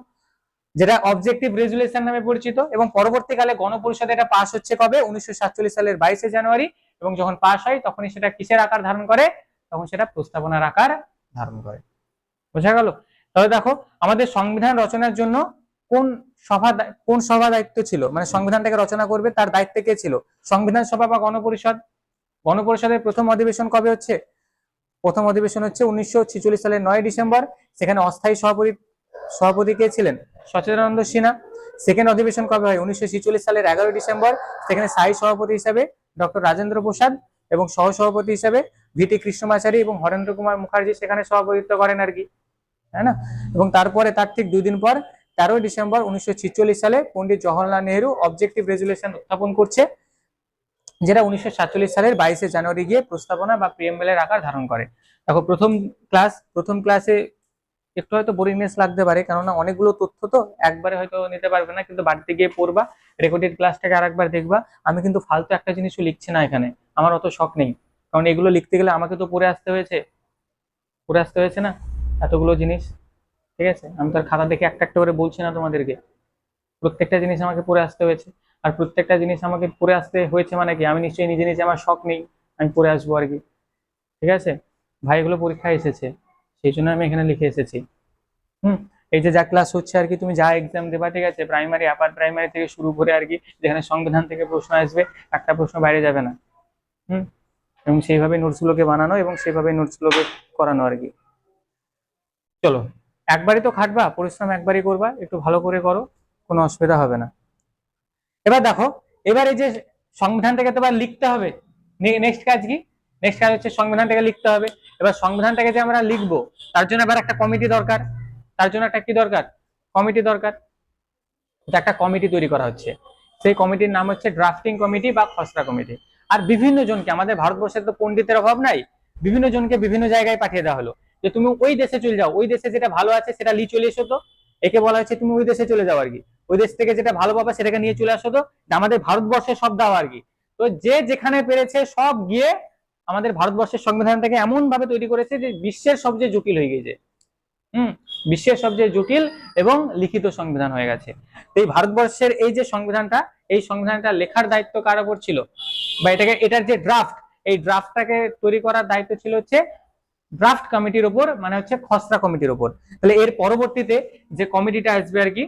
যেটা অবজেক্টিভ রেজুলেশন নামে পরিচিত। এবং পরবর্তীকালে গণপরিষদে এটা পাস হচ্ছে কবে, 1947 সালের 22শে জানুয়ারি, এবং যখন পাস হয় তখনই সেটা কিসের আকার ধারণ করে, তখন সেটা প্রস্তাবনার আকার ধারণ করে। বোঝা গেল? তাহলে দেখো আমাদের সংবিধান রচনার জন্য কোন কোন সভা দায়িত্ব ছিল, মানে সংবিধানটাকে রচনা করবে তার দায়িত্ব কে ছিল, সংবিধান সভা বা গণপরিষদ। গণপরিষদের প্রথম অধিবেশন কবে হচ্ছে, প্রথম অধিবেশন হচ্ছে 1946 সালের 9ই ডিসেম্বর। সেখানে অস্থায়ী সভাপতি কে ছিলেন, সচিদানন্দ সিনহা। সেকেন্ড অধিবেশন কবে হয়, 1946 সালের 11ই ডিসেম্বর। সেখানে স্থায়ী সভাপতি হিসাবে ডক্টর রাজেন্দ্র প্রসাদ, এবং সহসভাপতি হিসাবে VT কৃষ্ণমাচারী এবং হরেন্দ্র কুমার মুখার্জি সেখানে সভাপতিত্ব করেন আর কি, তাই না। এবং তারপরে তার ঠিক 2 দিন পর 13ই ডিসেম্বর 1946 সালে পণ্ডিত জওহরলাল নেহরু অবজেক্টিভ রেজুলেশন উত্থাপন করছে, যেটা 1947 সালের 22শে জানুয়ারি গিয়ে প্রস্তাবনা বা প্রিএমবেলের আকার ধারণ করে। দেখো প্রথম ক্লাসে একটু হয়তো বোরিংনেস লাগতে পারে, কেননা অনেকগুলো তথ্য তো একবারে হয়তো নিতে পারবে না, কিন্তু বাড়িতে গিয়ে পড়বা, রেকর্ডেড ক্লাসটাকে আরেকবার দেখবা। আমি কিন্তু ফালতু একটা জিনিসও লিখছি না এখানে, আমার অত শখ নেই, কারণ এগুলো লিখতে গেলে আমাকে তো পড়ে আসতে হয়েছে না এতগুলো জিনিস, ঠিক আছে। আমি তো আর খাতা দেখে একটা একটা করে বলছি না তোমাদেরকে, প্রত্যেকটা জিনিস আমাকে পড়ে আসতে হয়েছে। আর প্রত্যেকটা জিনিস আমাকে পড়ে আসতে হয়েছে মানে কি, আমি নিশ্চয়ই নিজে নিজে আমার শখ নেই, আমি পড়ে আসবো আর কি, ঠিক আছে। ভাই এগুলো পরীক্ষায় এসেছে, সেই জন্য আমি এখানে লিখে এসেছি। এই যে যা ক্লাস হচ্ছে আর কি, তুমি যা এক্সাম দেবা, ঠিক আছে, প্রাইমারি আপার প্রাইমারি থেকে শুরু করে আর কি, যেখানে সংবিধান থেকে প্রশ্ন আসবে, একটা প্রশ্ন বাইরে যাবে না। হুম এবং সেইভাবে নোটস গুলোকে বানানো এবং সেইভাবে নোটস গুলোকে করানো আর কি। চলো, একবারই তো খাটবা, পরিশ্রম একবারই করবা, একটু ভালো করে করো, কোনো অসুবিধা হবে না। এবার দেখো, এবার এই যে সংবিধানটাকে তো এবার লিখতে হবে, নেক্সট কাজ কি, নেক্সট কাজ হচ্ছে সংবিধানটাকে লিখতে হবে। এবার সংবিধানটাকে যে আমরা লিখবো, তার জন্য এবার একটা কমিটি দরকার, তার জন্য একটা কি দরকার, কমিটি দরকার। একটা কমিটি তৈরি করা হচ্ছে, সেই কমিটির নাম হচ্ছে ড্রাফটিং কমিটি বা খসড়া কমিটি। আর বিভিন্ন জনকে, আমাদের ভারতবর্ষের তো পণ্ডিতের অভাব নাই, বিভিন্ন জনকে বিভিন্ন জায়গায় পাঠিয়ে দেওয়া হলো, যে তুমি ওই দেশে চলে যাও, ওই দেশে যেটা ভালো আছে সেটা নিয়ে চলে এসো। তো একে বলা হচ্ছে তুমি ওই দেশে চলে যাও আর কি, ওই দেশ থেকে যেটা ভালো পাবা সেটাকে নিয়ে চলে আসো, তো আমাদের ভারতবর্ষে সব দাও আর কি। তো যে যেখানে পেরেছে সব গিয়ে আমাদের ভারতবর্ষের সংবিধানটাকে এমন ভাবে তৈরি করেছে যে বিশ্বের সবচেয়ে জটিল হয়ে গেছে। বিশ্বের সবচেয়ে জটিল এবং লিখিত সংবিধান হয়ে গেছে। এই ভারতবর্ষের এই যে সংবিধানটা, এই সংবিধানটা লেখার দায়িত্ব কার উপর ছিল, বা এটার যে ড্রাফট, এই ড্রাফটটাকে তৈরি করার দায়িত্ব ছিল হচ্ছে ড্রাফট কমিটির উপর, মানে হচ্ছে খসড়া কমিটির উপর। তাহলে এর পরবর্তীতে যে কমিটিটা আসবে আর কি,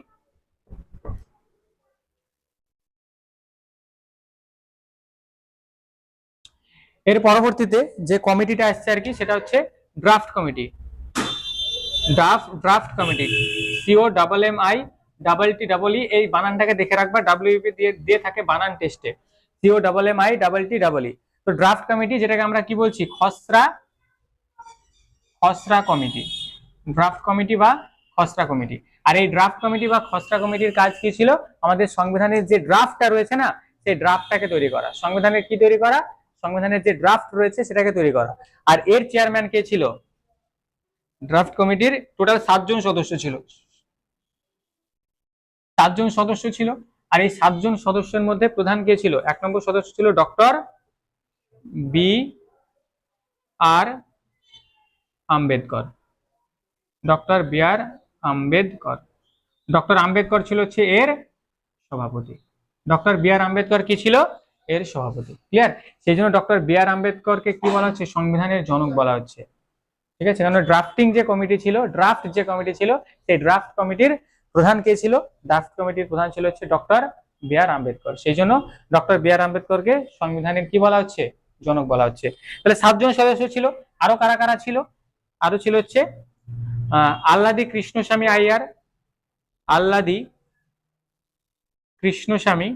এর পরবর্তীতে যে কমিটিটা আসছে আর কি, সেটা হচ্ছে draft committee. Draft committee, COMMI এই বানানটাকে দেখে রাখবা, WP দিয়ে থাকে বানান টেস্টে, COMMI তো ড্রাফট কমিটি, যেটাকে আমরা কি বলছি, খসড়া কমিটি, ড্রাফট কমিটি বা খসড়া কমিটি। আর এই ড্রাফট কমিটি বা খসড়া কমিটির কাজ কি ছিল, আমাদের সংবিধানের যে ড্রাফটটা রয়েছে না, সেই ড্রাফটটাকে তৈরি করা, সংবিধানের কি তৈরি করা, সংবিধানের যে ড্রাফট রয়েছে সেটাকে তৈরি করা। আর এর চেয়ারম্যান কে ছিল? ড্রাফট কমিটির টোটাল 7 জন সদস্য ছিল, 7 জন সদস্য ছিল। আর এই 7 জন সদস্যের মধ্যে প্রধান কে ছিল? 1 নম্বর সদস্য ছিল ডক্টর বি আর আম্বেদকর। ডক্টর বি আর আম্বেদকর, ডক্টর আম্বেদকর ছিল হচ্ছে এর সভাপতি। ডক্টর বি আর আম্বেদকর কি ছিল? এর সভাপতি। ক্লিয়ার? সেই জন্য ডক্টর বি আর আম্বেদকরকে কি বলা হচ্ছে? সংবিধানের জনক বলা হচ্ছে। ঠিক আছে, কারণ ড্রাফটিং যে কমিটি ছিল, ড্রাফট যে কমিটি ছিল, সেই ড্রাফট কমিটির প্রধান কে ছিল? ড্রাফট কমিটির প্রধান ছিল হচ্ছে ডক্টর বি আর আম্বেদকর। সেই জন্য ডক্টর বি আর আম্বেদকরকে সংবিধানের কি বলা হচ্ছে? জনক বলা হচ্ছে। তাহলে 7 জন সদস্য ছিল। আরো কারা কারা ছিল? আরো ছিল হচ্ছে আল্লাদি কৃষ্ণস্বামী আইয়ার, আল্লাদি কৃষ্ণস্বামী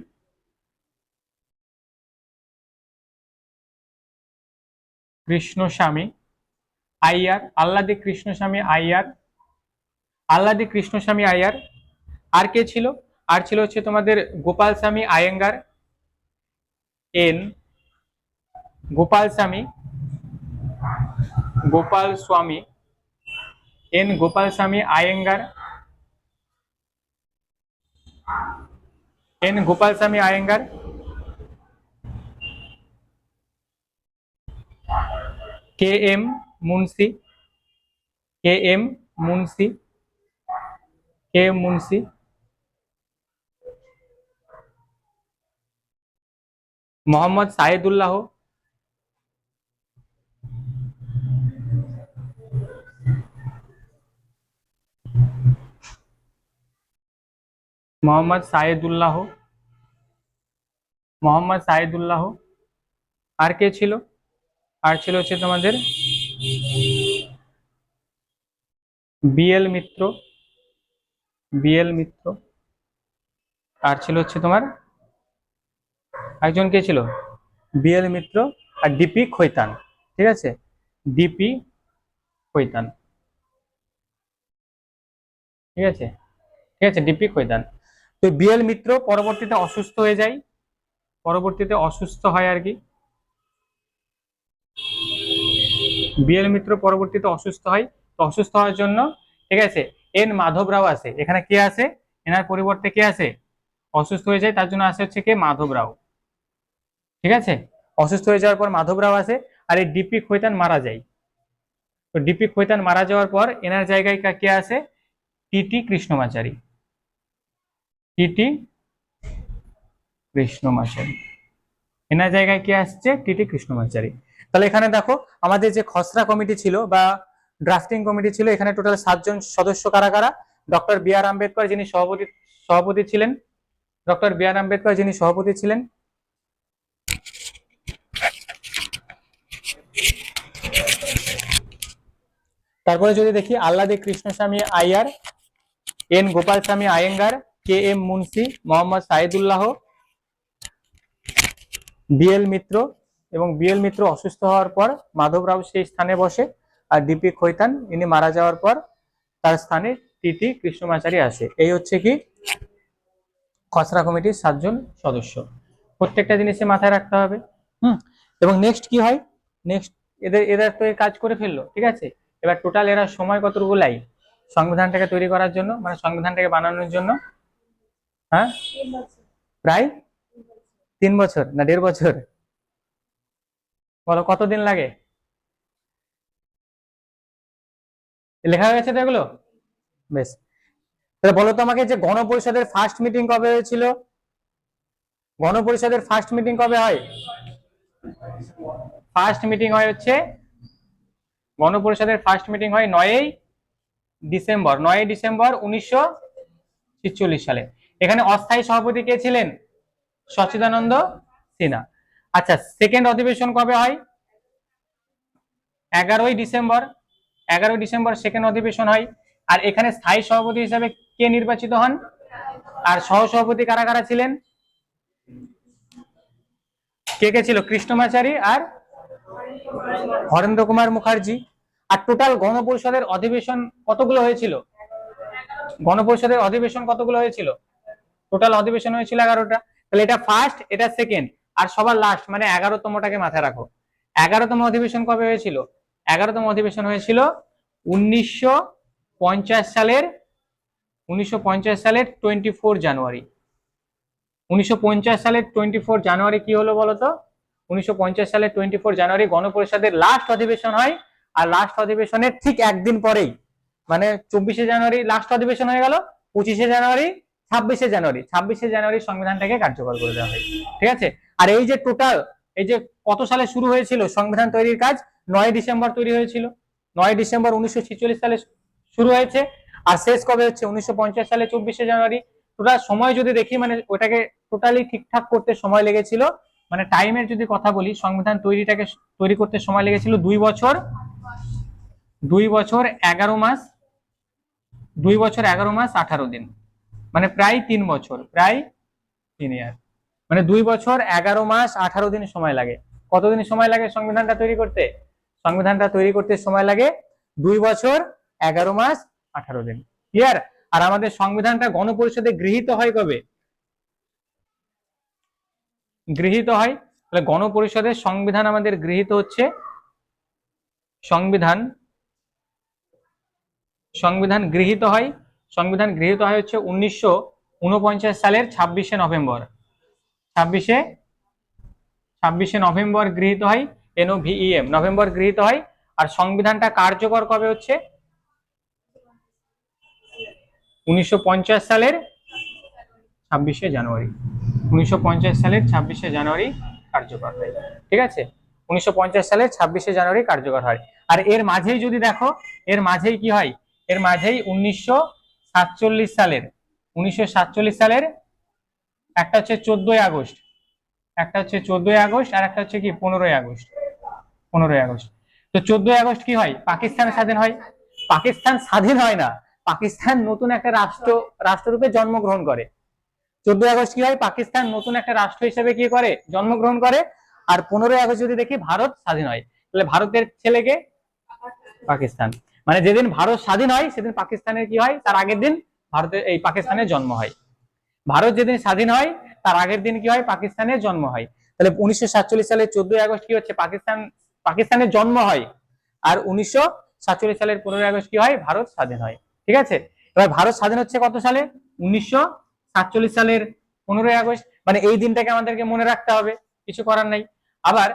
কৃষ্ণস্বামী আইয়ার, আল্লাদি কৃষ্ণস্বামী আইয়ার, আল্লাদি কৃষ্ণস্বামী আইয়ার। আর কে ছিল? আর ছিল হচ্ছে তোমাদের Gopalaswami Ayyangar, N Gopalaswami, Gopal Swami, N Gopalaswami Ayyangar, N Gopalaswami Ayyangar. K M Munshi, K M Munshi, K M Munshi, Mohammad Saadullah, Mohammad Saadullah, Mohammad Saadullah. আর কে ছিল? আর ছিল হচ্ছে তোমাদের বিএল মিত্র, বিএল মিত্র। আর ছিল হচ্ছে তোমার একজন কে ছিল? বিএল মিত্র আর ডিপি খৈতান। ঠিক আছে, ডিপি খৈতান। ঠিক আছে, ঠিক আছে, ডিপি খৈতান। তো বিএল মিত্র পরবর্তীতে অসুস্থ হয়ে যায়, পরবর্তীতে অসুস্থ হয় আর কি। বিএল মিত্র পরবর্তীতে অসুস্থ হয়। তো অসুস্থ হওয়ার জন্য, ঠিক আছে, এন মাধব রাও আসে। এখানে কে আসে? এনার পরিবর্তে কে আসে? অসুস্থ হয়ে যায়, তার জন্য আসে হচ্ছে কে? মাধব রাও। ঠিক আছে, অসুস্থ হয়ে যাওয়ার পর মাধব রাও আসে। আর এই ডিপি খৈতান মারা যায়। তো ডিপি খৈতান মারা যাওয়ার পর এনার জায়গায় কে আসে? TT Krishnamachari, TT Krishnamachari. এনার জায়গায় কে আসছে? টিটি কৃষ্ণমাচারী। তাহলে এখানে দেখো আমাদের যে খসড়া কমিটি ছিল বা ড্রাফটিং কমিটি ছিল, এখানে টোটাল 7 জন সদস্য কারা কারা? ডক্টর বি আর আম্বেদকর যিনি সভাপতি সভাপতি ছিলেন, ডক্টর বি আর আম্বেদকর যিনি সভাপতি ছিলেন। তারপরে যদি দেখি Alladi Krishnaswamy Iyer, N Gopalaswami Ayyangar, K M Munshi, Mohammad Saadullah, BL Mitra. এবং বিএল মিত্র অসুস্থ হওয়ার পর মাধব রাও সেই স্থানে বসে। আর ডিপি খৈতান ইনি মারা যাওয়ার পর তার স্থানে টিটি কৃষ্ণমাচারী আসে। এই হচ্ছে কি খসড়া কমিটির 7 জন সদস্য। প্রত্যেকটা জিনিসে মাথায় রাখতে হবে। এবং নেক্সট কি হয়? নেক্সট এদের এরা তো এই কাজ করে ফেললো, ঠিক আছে। এবার টোটাল এরা সময় কতটুকু লাই সংবিধানটাকে তৈরি করার জন্য, মানে সংবিধানটাকে বানানোর জন্য? হ্যাঁ, প্রায় 3 বছর না 1.5 বছর? বলো কতদিন লাগে? লেখা হয়ে গেছে তো এগুলো? বেশ, তাহলে বলো তো আমাকে যে গণপরিষদের ফার্স্ট মিটিং কবে হয়েছিল? গণপরিষদের ফার্স্ট মিটিং কবে হয়? ফার্স্ট মিটিং হয় হচ্ছে, গণপরিষদের ফার্স্ট মিটিং হয় 9ই ডিসেম্বর, 9ই ডিসেম্বর 1946 সালে। এখানে অস্থায়ী সভাপতি কে ছিলেন? সচ্চিদানন্দ সিনহা। আচ্ছা, সেকেন্ড অধিবেশন কবে হয়? 11ই ডিসেম্বর, 11ই ডিসেম্বর সেকেন্ড অধিবেশন হয়। আর এখানে স্থায়ী সভাপতি হিসাবে কে নির্বাচিত হন? আর সহসভাপতি কারা কারা ছিলেন? কে কে ছিল? কৃষ্ণমাচারী আর হরেন্দ্র কুমার মুখার্জি। আর টোটাল গণপরিষদের অধিবেশন কতগুলো হয়েছিল? গণপরিষদের অধিবেশন কতগুলো হয়েছিল? টোটাল অধিবেশন হয়েছিল 11টা। তাহলে এটা ফার্স্ট, এটা সেকেন্ড, আর সবার লাস্ট মানে 11তমটাকে মাথায় রাখো। 11তম অধিবেশন কবে হয়েছিল? 11তম অধিবেশন হয়েছিল 1950 সালের 24 জানুয়ারি। 1950 সালের 24 জানুয়ারি কি হলো বলতো? 1950 সালের 24 জানুয়ারি গণপরিষদের লাস্ট অধিবেশন হয়। আর লাস্ট অধিবেশনের ঠিক একদিন পরেই মানে 24 জানুয়ারি লাস্ট অধিবেশন হয়ে গেল, 25 জানুয়ারি 26 জানুয়ারি সংবিধানটাকে কার্যকর করে দেওয়া হয়। ঠিক আছে। আর এই যে টোটাল এই যে কত সালে শুরু হয়েছিল সংবিধান তৈরির কাজ? 9 ডিসেম্বর তৈরি হয়েছিল। 9 ডিসেম্বর 1946 সালে শুরু হয়েছে। আর শেষ কবে হচ্ছে? 1950 সালে 24 জানুয়ারি। টোটাল সময় যদি দেখি মানে ওটাকে টোটালি ঠিকঠাক করতে সময় লেগেছিল, মানে টাইমের যদি কথা বলি, সংবিধান তৈরি করতে সময় লেগেছিল 2 বছর 11 মাস 2 বছর 11 মাস 18 দিন, মানে প্রায় 3 বছর, প্রায় 3 ইয়ার, মানে 2 বছর 11 মাস 18 দিন সময় লাগে। কতদিন সময় লাগে সংবিধানটা তৈরি করতে? সংবিধানটা তৈরি করতে সময় লাগে 2 বছর 11 মাস 18 দিন। ক্লিয়ার? আর আমাদের সংবিধানটা গণপরিষদে গৃহীত হয় কবে? গৃহীত হয় তাহলে গণপরিষদের সংবিধান আমাদের গৃহীত হচ্ছে, সংবিধান গৃহীত হয় হচ্ছে 1949 সালের 26শে নভেম্বর। 26শে নভেম্বর গৃহীত হয়, NOVEM, নভেম্বর গৃহীত হয়। আর সংবিধানটা কার্যকর কবে হচ্ছে? 1950 সালের 26শে জানুয়ারি। 1950 সালের 26শে জানুয়ারি কার্যকর হয়। ঠিক আছে। 1950 সালের 26শে জানুয়ারি কার্যকর হয়। আর এর মাঝেই যদি দেখো, এর মাঝেই কি হয়? এর মাঝেই 1947 সালের একটা হচ্ছে 14ই আগস্ট, আর একটা হচ্ছে কি 15ই আগস্ট। 15ই আগস্ট। তো 14ই আগস্ট কি হয়? পাকিস্তান স্বাধীন হয়। পাকিস্তান স্বাধীন হয় না, পাকিস্তান নতুন একটা রাষ্ট্ররূপে জন্মগ্রহণ করে। 14ই আগস্ট কি হয়? পাকিস্তান নতুন একটা রাষ্ট্র হিসেবে কি করে? জন্মগ্রহণ করে। আর 15ই আগস্ট যদি দেখি ভারত স্বাধীন হয়। তাহলে ভারতের ছেলেকে পাকিস্তান, মানে যেদিন ভারত স্বাধীন হয় সেদিন পাকিস্তানের কি হয়? তার আগের দিন এই পাকিস্তানের জন্ম হয়। ভারত যেদিন স্বাধীন হয় তার আগের দিন কি হয়? পাকিস্তানের জন্ম হয়। তাহলে 1947 সালের 14ই আগস্ট কি হচ্ছে? পাকিস্তানের জন্ম হয়। আর 1947 সালের 15ই আগস্ট কি হয়? ভারত স্বাধীন হয়। ঠিক আছে। এবার ভারত স্বাধীন হচ্ছে কত সালে? 1947 সালের 15ই আগস্ট। মানে এই দিনটাকে আমাদেরকে মনে রাখতে হবে, কিছু করার নাই। আবার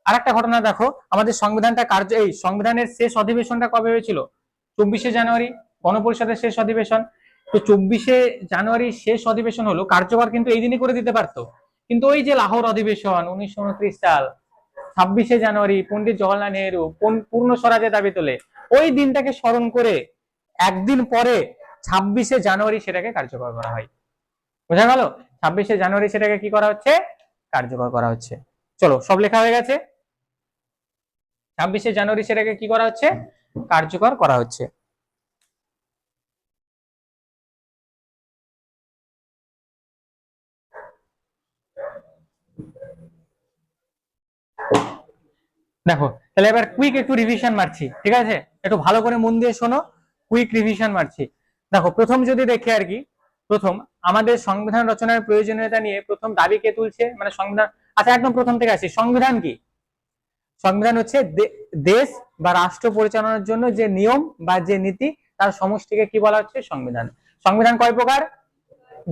আরেকটা ঘটনা দেখো, আমাদের এই সংবিধানের শেষ অধিবেশনটা কবে হয়েছিল? 24শে জানুয়ারি, গণপরিষদের শেষ অধিবেশন। তো 24শে জানুয়ারি শেষ অধিবেশন হলো, কার্যকর কিন্তু এই দিনই করে দিতে পারতো, কিন্তু ওই যে লাহোর অধিবেশন 1929 সাল, 26শে জানুয়ারি পন্ডিত জওয়াহরলাল নেহরু পূর্ণ স্বরাজের দাবি তোলে, ওই দিনটাকে স্মরণ করে একদিন পরে 26শে জানুয়ারি সেটাকে কার্যকর করা হয়। বোঝা গেল? 26শে জানুয়ারি সেটাকে কি করা হচ্ছে? কার্যকর করা হচ্ছে। চলো, সব লেখা হয়ে গেছে। 26শে জানুয়ারি সেটাকে কি করা হচ্ছে? কার্যকর করা হচ্ছে। দেখো, তাহলে এবার কুইক একটু রিভিশন মারছি, ঠিক আছে? একটু ভালো করে মন দিয়ে শোনো, কুইক রিভিশন মারছি। দেখো, প্রথম যদি দেখি আর কি, প্রথম আমাদের সংবিধান রচনার প্রয়োজনীয়তা নিয়ে প্রথম দাবি কে তুলছে, মানে সংবিধান। আচ্ছা, একদম প্রথম থেকে আসি। সংবিধান কি? সংবিধান হচ্ছে দেশ বা রাষ্ট্র পরিচালনার জন্য যে নিয়ম বা যে নীতি, তার সমষ্টিকে কি বলা হচ্ছে? সংবিধান। সংবিধান কয় প্রকার?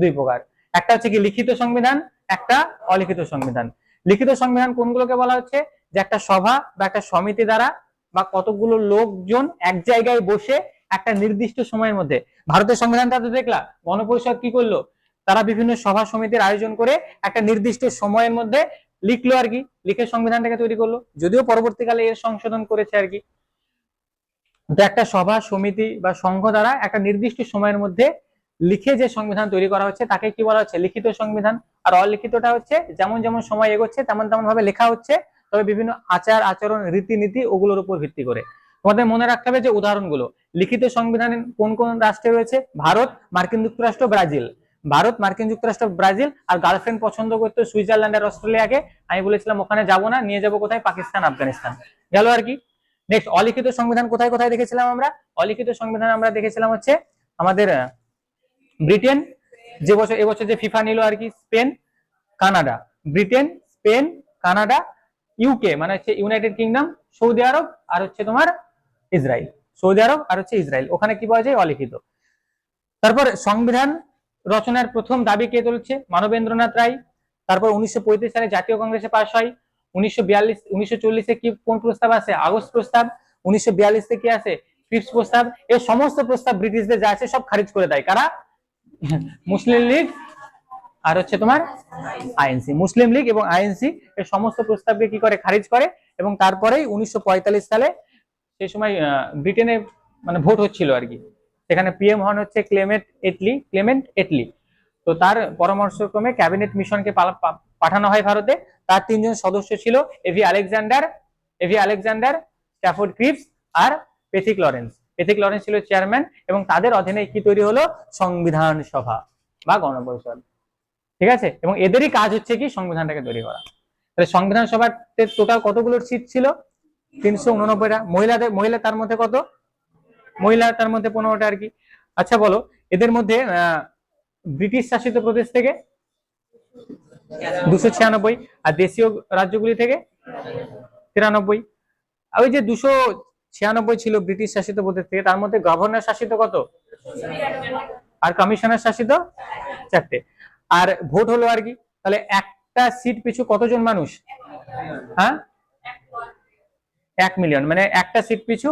2 প্রকার। একটা হচ্ছে কি লিখিত সংবিধান, একটা অলিখিত সংবিধান। লিখিত সংবিধান কোনগুলোকে বলা হচ্ছে? যে একটা সভা বা একটা সমিতি দ্বারা বা কতগুলো লোকজন এক জায়গায় বসে একটা নির্দিষ্ট সময়ের মধ্যে, ভারতের সংবিধানটা তো দেখলা, গণপরিষদ কি করলো? তারা বিভিন্ন সভা সমিতির আয়োজন করে একটা নির্দিষ্ট সময়ের মধ্যে লিখলো আর কি, লিখে সংবিধানটাকে তৈরি করলো, যদিও পরবর্তীকালে এর সংশোধন করেছে আর কি। তো একটা সভা সমিতি বা সংঘ দ্বারা একটা নির্দিষ্ট সময়ের মধ্যে লিখে যে সংবিধান তৈরি করা হচ্ছে তাকে কি বলা হচ্ছে? লিখিত সংবিধান। আর অলিখিতটা হচ্ছে যেমন যেমন সময় এগোচ্ছে তেমন তেমন ভাবে লেখা হচ্ছে, তবে বিভিন্ন আচার আচরণ রীতিনীতি ওগুলোর উপর ভিত্তি করে। তোমাদের মনে রাখতে হবে যে উদাহরণগুলো, লিখিত সংবিধান কোন কোন রাষ্ট্রে রয়েছে? ভারত, মার্কিন যুক্তরাষ্ট্র, ব্রাজিল। ভারত, মার্কিন যুক্তরাষ্ট্র, ব্রাজিল। আর গার্লফ্রেন্ড পছন্দ করতো সুইজারল্যান্ড আর অস্ট্রেলিয়াকে, আমি বলেছিলাম ওখানে যাবো না, নিয়ে যাবো কোথায়? পাকিস্তান, আফগানিস্তান। গেল আর কি। নেক্সট, অলিখিত সংবিধান কোথায় কোথায় দেখেছিলাম আমরা? অলিখিত সংবিধান আমরা দেখেছিলাম হচ্ছে আমাদের ব্রিটেন, এবছর যে ফিফা নিল আর কি, Spain, Canada, Britain, Spain, Canada, UK মানে হচ্ছে ইউনাইটেড কিংডম, সৌদি আরব, আর হচ্ছে তোমার ইসরায়েল। সৌদি আরব আর হচ্ছে ইসরায়েল, ওখানে কি পাওয়া যায়? অলিখিত। তারপর সংবিধান রচনার প্রথম দাবি কে তুলছে? মানবেন্দ্রনাথ রায়। তারপর 1935 সালে জাতীয় কংগ্রেসে পাশ হয়। 1940 কি কোন প্রস্তাব আছে? আগস্ট প্রস্তাব। 1942 কি আছে? ফিফথ প্রস্তাব। এই সমস্ত প্রস্তাব ব্রিটিশদের যা আছে সব খারিজ করে দেয় কারা? মুসলিম লীগ আর হচ্ছে তোমার আইএনসি। মুসলিম লীগ এবং আইএনসি এই সমস্ত প্রস্তাবকে কি করে? খারিজ করে। এবং তারপরেই 1945 সালে সেই সময় ব্রিটেনে মানে ভোট হচ্ছিল আর কি, সেখানে পিএম হন হচ্ছে ক্লেমেন্ট এটলি। তো তার পরামর্শক্রমে ক্যাবিনেট মিশনকে পাঠানো হয় ভারতে। তার 3জন সদস্য ছিল এভি আলেকজান্ডার, স্ট্যাফোর্ড ক্রিপস আর পেথিক লরেন্স ছিল চেয়ারম্যান। এবং তাদের অধীনে কি তৈরি হলো? সংবিধান সভা বা গণপরিষদ। ঠিক আছে, এবং এদেরই কাজ হচ্ছে কি? সংবিধানটাকে তৈরি করা। তাহলে সংবিধান সভার টোটাল কতগুলো সিট ছিল? 389টা। মহিলা তার মধ্যে কত? মহিলা তার মধ্যে 15টা আর কি। আচ্ছা বলো, এদের মধ্যে ব্রিটিশ শাসিত প্রদেশ থেকে 296, আর দেশীয় রাজ্যগুলি থেকে 93। আর ওই যে 296 ছিল ব্রিটিশ শাসিত প্রদেশ থেকে, তার মধ্যে গভর্নর শাসিত কত? আর কমিশনার শাসিত 4টে। আর ভোট হলো আর কি। তাহলে একটা সিট পিছু কতজন মানুষ? হ্যাঁ, 1 মিলিয়ন, মানে একটা সিট পিছু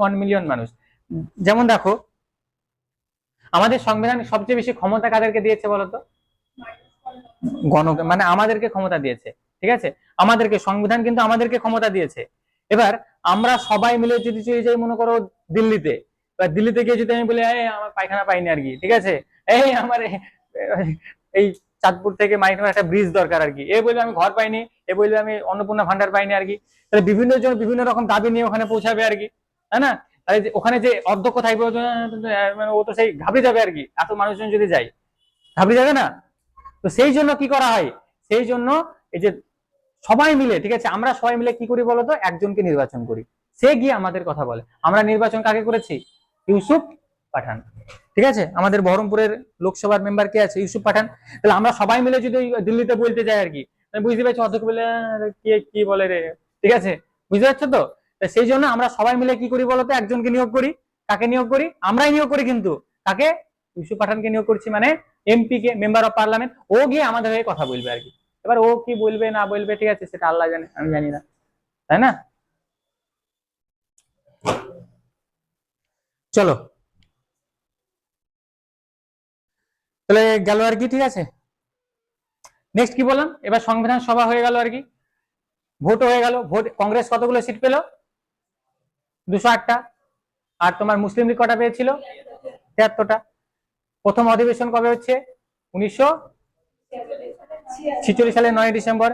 1 মিলিয়ন মানুষ। যেমন দেখো, আমাদের সংবিধান সবচেয়ে বেশি ক্ষমতা কাদেরকে দিয়েছে বলতো? মানে আমাদেরকে ক্ষমতা দিয়েছে। ঠিক আছে, আমাদেরকে, সংবিধান কিন্তু আমাদেরকে ক্ষমতা দিয়েছে। এবার আমরা সবাই মিলে যদি চলে যাই মনে করো দিল্লিতে, বা দিল্লিতে গিয়ে যদি আমি বলি আমার পায়খানা পাইনি আর কি, ঠিক আছে, আমার এই চাঁদপুর থেকে মাইনপুর একটা ব্রিজ দরকার আর কি, এ বলবে আমি ঘর পাইনি, এ বলবে আমি অন্নপূর্ণা ভান্ডার পাইনি আর কি। তাহলে বিভিন্ন জন বিভিন্ন রকম দাবি নিয়ে ওখানে পৌঁছাবে আর কি, তাই না? ওখানে যে অধ্যক্ষ থাকবে মানে ও তো সেই ঘাবড়ে যাবে আর কি, এত মানুষজন যদি যায় ঘাবড়ে যাবে না? তো সেই জন্য কি করা হয়? সেই জন্য এই যে সবাই মিলে, ঠিক আছে, আমরা সবাই মিলে কি করি বলতো? একজনকে নির্বাচন করি, সে গিয়ে আমাদের কথা বলে। আমরা নির্বাচন কাকে করেছি? ইউসুফ পাঠান। ঠিক আছে, আমাদের বহরমপুরের লোকসভার মেম্বার কে আছে? ইউসুফ পাঠান। তাহলে আমরা সবাই মিলে যদি দিল্লিতে বলতে যাই আর কি, বুঝতে পারছি অধ্যক্ষ বলে কি বলে রে, ঠিক আছে, বুঝতে পারছো তো? সেই জন্য আমরা সবাই মিলে কি করি বলতো? একজনকে নিয়োগ করি। কাকে নিয়োগ করি? আমরাই নিয়োগ করি, কিন্তু কাকে? ইউসুফ পাঠানকে নিয়োগ করছি, মানে এমপি কে, মেম্বার অফ পার্লামেন্ট। ও গিয়ে আমাদের হয়ে কথা বলবে আর কি। এবার ও কি বলবে না বলবে, ঠিক আছে, সেটা আল্লাহ জানে, আমি জানি না, তাই না? চলো, তাহলে গেল আর কি, ঠিক আছে। নেক্সট কি বললাম? এবার সংবিধান সভা হয়ে গেল আর কি, ভোট হয়ে গেল। ভোট কংগ্রেস কতগুলো সিট পেল? 208টা। আর তোমার মুসলিম লীগ কটা পেয়েছিল? 73টা। প্রথম অধিবেশন কবে হচ্ছে? 1946 সালের 9 ডিসেম্বর।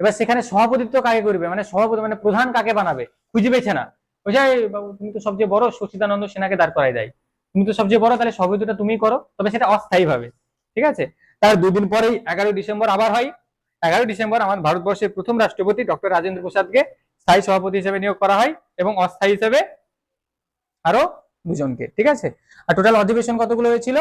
এবার সেখানে সভাপতিত্ব কাকে করবে? মানে সভাপতি মানে প্রধান কাকে বানাবে? খুঁজে পেয়েছে না, বুঝাই বাবু তুমি তো সবচেয়ে বড়, সচিদানন্দ সেনাকে দাঁড় করাই দেয়, তুমি তো সবচেয়ে বড়, তাহলে সভাপতিটা তুমি করো, তবে সেটা অস্থায়ী ভাবে। ঠিক আছে, তার 2 দিন পরেই 11 ডিসেম্বর আবার হয়। 11 ডিসেম্বর আমাদের ভারতবর্ষের প্রথম রাষ্ট্রপতি ডক্টর রাজেন্দ্র প্রসাদকে স্থায়ী সভাপতি হিসেবে নিয়োগ করা হয়, এবং অস্থায়ী হিসেবে আরো 2জনকে। ঠিক আছে, আর টোটাল অধিবেশন কতগুলো হয়েছিল?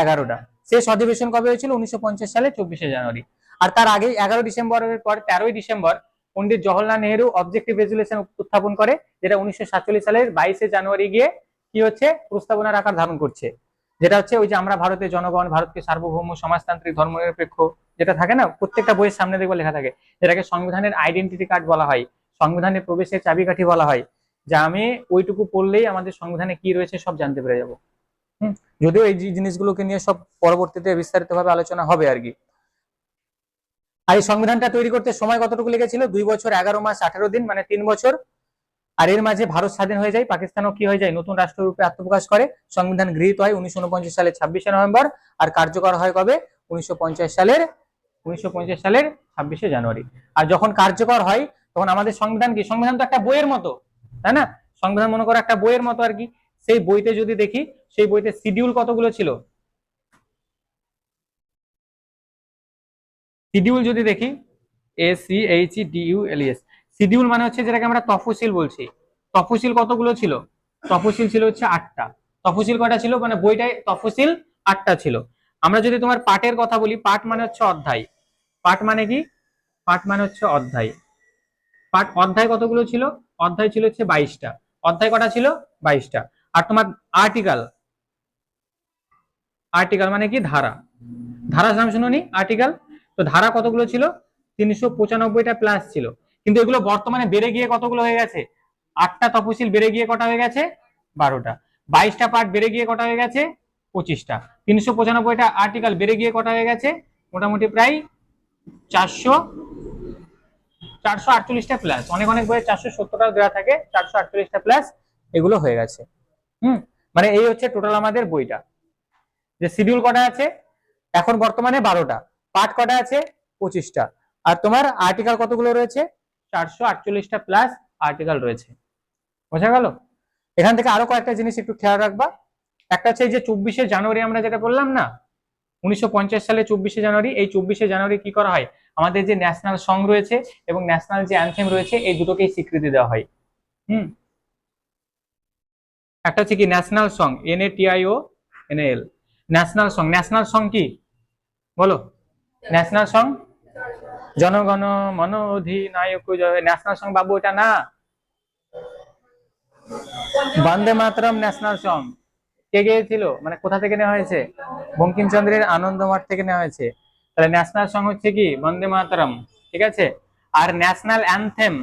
11টা। শেষ অধিবেশন কবে হয়েছিল? 1950 সালে 24শে জানুয়ারি। আর তার আগে 11 ডিসেম্বরের পর 13ই ডিসেম্বর পন্ডিত জওহরলাল নেহেরু অবজেক্টিভ রেজুলেশন উত্থাপন করে, যেটা 1947 সালের 22শে জানুয়ারি গিয়ে কি হচ্ছে? প্রস্তাবনার আকার ধারণ করছে, যেটা হচ্ছে ওই যে আমরা ভারতের জনগণ, ভারতকে সার্বভৌম সমাজতান্ত্রিক ধর্মনিরপেক্ষ, যেটা থাকে না প্রত্যেকটা বইয়ের সামনে দেখবো লেখা থাকে, যেটাকে সংবিধানের আইডেন্টিটি কার্ড বলা হয়, সংবিধানে প্রবেশের চাবিকাঠি বলা হয়, যা আমি ওইটুকু পড়লেই আমাদের সংবিধানে কি রয়েছে সব জানতে পেরে যাবো। যদিও এই জিনিসগুলোকে নিয়ে সব পরবর্তীতে বিস্তারিত ভাবে আলোচনা হবে আর কি। আর এই সংবিধানটা তৈরি করতে সময় কতটুকু লেগেছিল? 2 বছর 11 মাস 18 দিন, মানে 3 বছর। আর এর মাঝে ভারত স্বাধীন হয়ে যায়, পাকিস্তানও কি হয়ে যায়? নতুন রাষ্ট্ররূপে আত্মপ্রকাশ করে। সংবিধান গৃহীত হয় 1949 সালের 26শে নভেম্বর, আর কার্যকর হয় কবে? 1950 সালের 26শে জানুয়ারি। আর যখন কার্যকর হয় তখন আমাদের সংবিধান কি? সংবিধান তো একটা বইয়ের মতো, তাই না? সংবিধান মনে করো একটা বইয়ের মতো আর কি। সেই বইতে যদি দেখি, সেই বইতে শিডিউল কতগুলো ছিল? শিডিউল যদি দেখি, ACHEDULES, শিডিউল মানে হচ্ছে যেটাকে আমরা তফসিল বলছি। তফসিল কতগুলো ছিল? তফসিল ছিল হচ্ছে 8টা। তফসিল কয়টা ছিল? মানে বইটায় তফসিল 8টা ছিল। আমরা যদি তোমার পাঠের কথা বলি, পাঠ মানে হচ্ছে অধ্যায়। পাঠ মানে কি? পাঠ মানে হচ্ছে অধ্যায়। পাঠ অধ্যায় কতগুলো ছিল? অধ্যায় ছিল হচ্ছে 22টা। অধ্যায় কটা ছিল? 22টা। আর তোমার আর্টিকেল, আর্টিকেল মানে কি? ধারা। ধারা নাম শুনোনি? আর্টিকেল। তো ধারা কতগুলো ছিল? 395টা প্লাস ছিল। কিন্তু এগুলো বর্তমানে বেড়ে গিয়ে কতগুলো হয়ে গেছে? 8টা তফসিল বেড়ে গিয়ে কটা হয়ে গেছে? 12টা। 22টা পার্ট বেড়ে গিয়ে কটা হয়ে গেছে? 25টা। 395টা আর্টিকেল বেড়ে গিয়ে কটা হয়ে গেছে? মোটামুটি প্রায় 400, 448টা প্লাস। অনেক অনেক বইয়ে 470টাও দেওয়া থাকে, 448টা প্লাস এগুলো হয়ে গেছে। মানে এই হচ্ছে টোটাল আমাদের বইটা। যে শিডিউল কটা আছে এখন বর্তমানে? 12টা। পার্ট কটা আছে? 25টা। আর তোমার আর্টিকেল কতগুলো রয়েছে? 448টা প্লাস আর্টিকেল রয়েছে। বোঝা গেল? এখান থেকে আরো কয়েকটা জিনিস একটু খেয়াল রাখবা। একটা হচ্ছে এই যে 24শে জানুয়ারি আমরা যেটা বললাম না, 1950 সালে 24শে জানুয়ারি, এই 24শে জানুয়ারি কি করা হয়? আমাদের যে ন্যাশনাল সং রয়েছে এবং ন্যাশনাল যে অ্যানথেম রয়েছে এই দুটোকেই স্বীকৃতি দেওয়া হয়। একটা হচ্ছে কি national song, NATIONAL, national song. National song কি বলো? ন্যাশনাল সং জনগণ মন অধিনায়ক জয়। ন্যাশনাল সং বাবু এটা না, বন্দে মাতরম ন্যাশনাল সং। কে গেয়েছিল? মানে কোথা থেকে নেওয়া হয়েছে? বঙ্কিমচন্দ্রের আনন্দ মাঠ থেকে নেওয়া হয়েছে। তাহলে ন্যাশনাল সং হচ্ছে কি বন্দে মাতরম, ঠিক আছে? আর national anthem,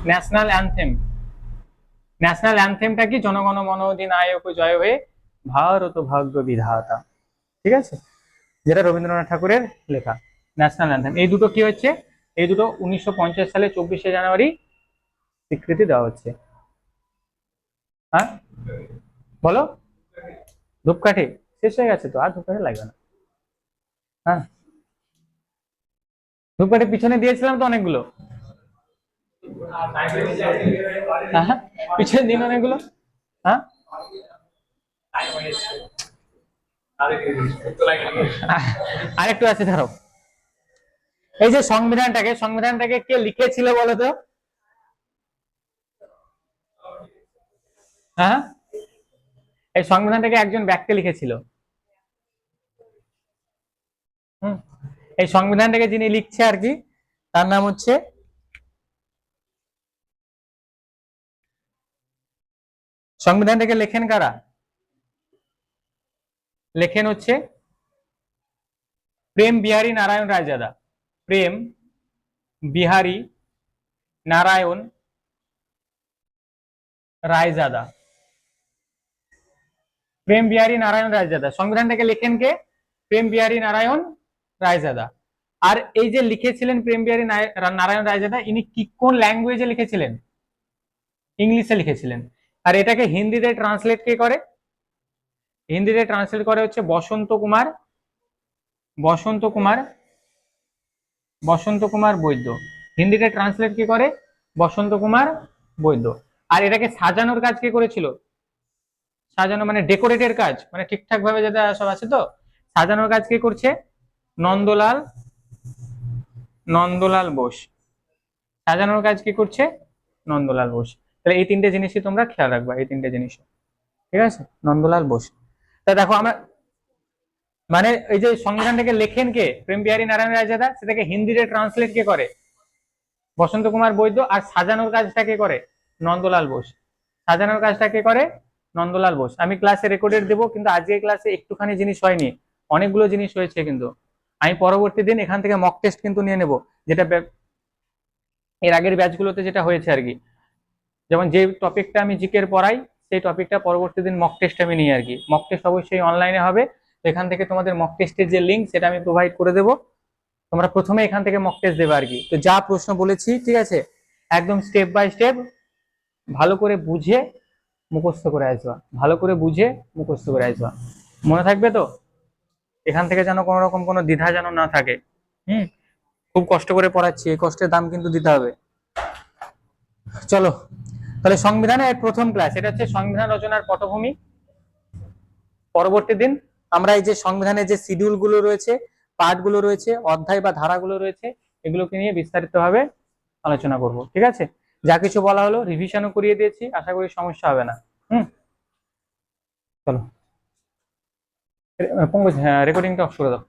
national anthem, national অ্যানথেমটা কি? জনগণ মন অধিনায়ক জয় হয়ে ভারত ভাগ্য বিধাতা, ঠিক আছে? যেটা রবীন্দ্রনাথ ঠাকুরের লেখা ন্যাশনাল অ্যানথেম। এই দুটো কি হচ্ছে? এই দুটো 1950 সালে 24শে জানুয়ারি স্বীকৃতি দেওয়া হচ্ছে। হ্যাঁ বলো। ধূপকাঠি শেষ হয়ে গেছে তো, আর ধূপকাঠি লাগবে না। হ্যাঁ ধূপকাঠি পিছনে দিয়েছিলাম তো অনেকগুলো। হ্যাঁ পিছনে দিন অনেকগুলো। হ্যাঁ আরেকটু আছে ধরো। এই যে সংবিধানটাকে, সংবিধানটাকে কে লিখেছিল বলো তো? হ্যাঁ এই সংবিধানটাকে একজন ব্যক্তি লিখেছিল। এই সংবিধানটাকে যিনি লিখছে আর কি, তার নাম হচ্ছে, সংবিধানটাকে লেখেন কারা? লেখেন হচ্ছে প্রেম বিহারী নারায়ণ রায়জাদা। প্রেম বিহারী নারায়ণ রায়জাদা। প্রেম বিহারী নারায়ণ রায়জাদা। সংবিধানটাকে লেখেন কে? প্রেম বিহারী নারায়ণ রায়জাদা। আর এই যে লিখেছিলেন প্রেম বিহারী নারায়ণ রায়জাদা, ইনি কি কোন ল্যাঙ্গুয়েজে লিখেছিলেন? ইংলিশে লিখেছিলেন। আর এটাকে হিন্দিতে ট্রান্সলেট কে করে? হিন্দিতে ট্রান্সলেট করে হচ্ছে বসন্ত কুমার, বসন্ত কুমার, বসন্ত কুমার বৈদ্য। হিন্দিতে ট্রান্সলেট কে করে? বসন্ত কুমার বৈদ্য। আর এটাকে সাজানোর কাজ কে করেছিল? সাজানো মানে ডেকোরেটের কাজ, মানে ঠিকঠাক ভাবে যেটা সব আছে তো, সাজানোর কাজ কে করছে? নন্দলাল, নন্দলাল বোস। সাজানোর কাজ কি করছে? নন্দলাল বোস। তাহলে এই তিনটে জিনিসই তোমরা খেয়াল রাখবা, এই তিনটে জিনিস, ঠিক আছে? নন্দলাল বোস। তা দেখো আমরা, মানে এই যে সংবিধানটাকে লেখেন কে? প্রেম বিহারী নারায়ণ রায়জাদা। সেটাকে হিন্দিতে ট্রান্সলেট কে করে? বসন্ত কুমার বৈদ্য। আর সাজানোর কাজটা কে করে? নন্দলাল বোস। সাজানোর কাজটা কে করে? নন্দলাল বোস। আমি ক্লাসে রেকর্ডেড দেবো, কিন্তু আজকের ক্লাসে একটুখানি জিনিস হয়নি, অনেকগুলো জিনিস হয়েছে। কিন্তু আমি পরবর্তী দিন এখান থেকে মক টেস্ট কিন্তু নিয়ে নেব, যেটা এর আগের ব্যাচগুলোতে যেটা হয়েছে আর কি। যেমন যে টপিকটা আমি জিকের পড়াই, সেই টপিকটা পরবর্তী দিন মক টেস্ট আমি নিই আর কি। মক টেস্ট অবশ্যই অনলাইনে হবে। তো এখান থেকে তোমাদের মক টেস্টের যে লিঙ্ক সেটা আমি প্রোভাইড করে দেবো। তোমরা প্রথমে এখান থেকে মক টেস্ট দেবে আর কি। তো যা প্রশ্ন বলেছি, ঠিক আছে, একদম স্টেপ বাই স্টেপ ভালো করে বুঝে মুখস্থ করে আসবা, ভালো করে বুঝে মুখস্থ করে আসবা। মনে থাকবে তো? এখান থেকে যেন কোনো রকম কোনো দ্বিধা যেন না থাকে। খুব কষ্ট করে পড়াচ্ছি, এই কষ্টের দাম কিন্তু দিতে হবে। চলো তাহলে সংবিধানের প্রথম ক্লাস, এটা হচ্ছে সংবিধান রচনার পটভূমি। পরবর্তী দিন আমরা এই যে সংবিধানের যে শিডিউল গুলো রয়েছে, পার্ট গুলো রয়েছে, অধ্যায় বা ধারাগুলো রয়েছে, এগুলোকে নিয়ে বিস্তারিত ভাবে আলোচনা করব, ঠিক আছে? যা কিছু বলা হলো রিভিশনও করিয়ে দিয়েছি, আশা করি সমস্যা হবে না। চলো পঙ্কজ, হ্যাঁ রেকর্ডিংটা অফ করে দাও।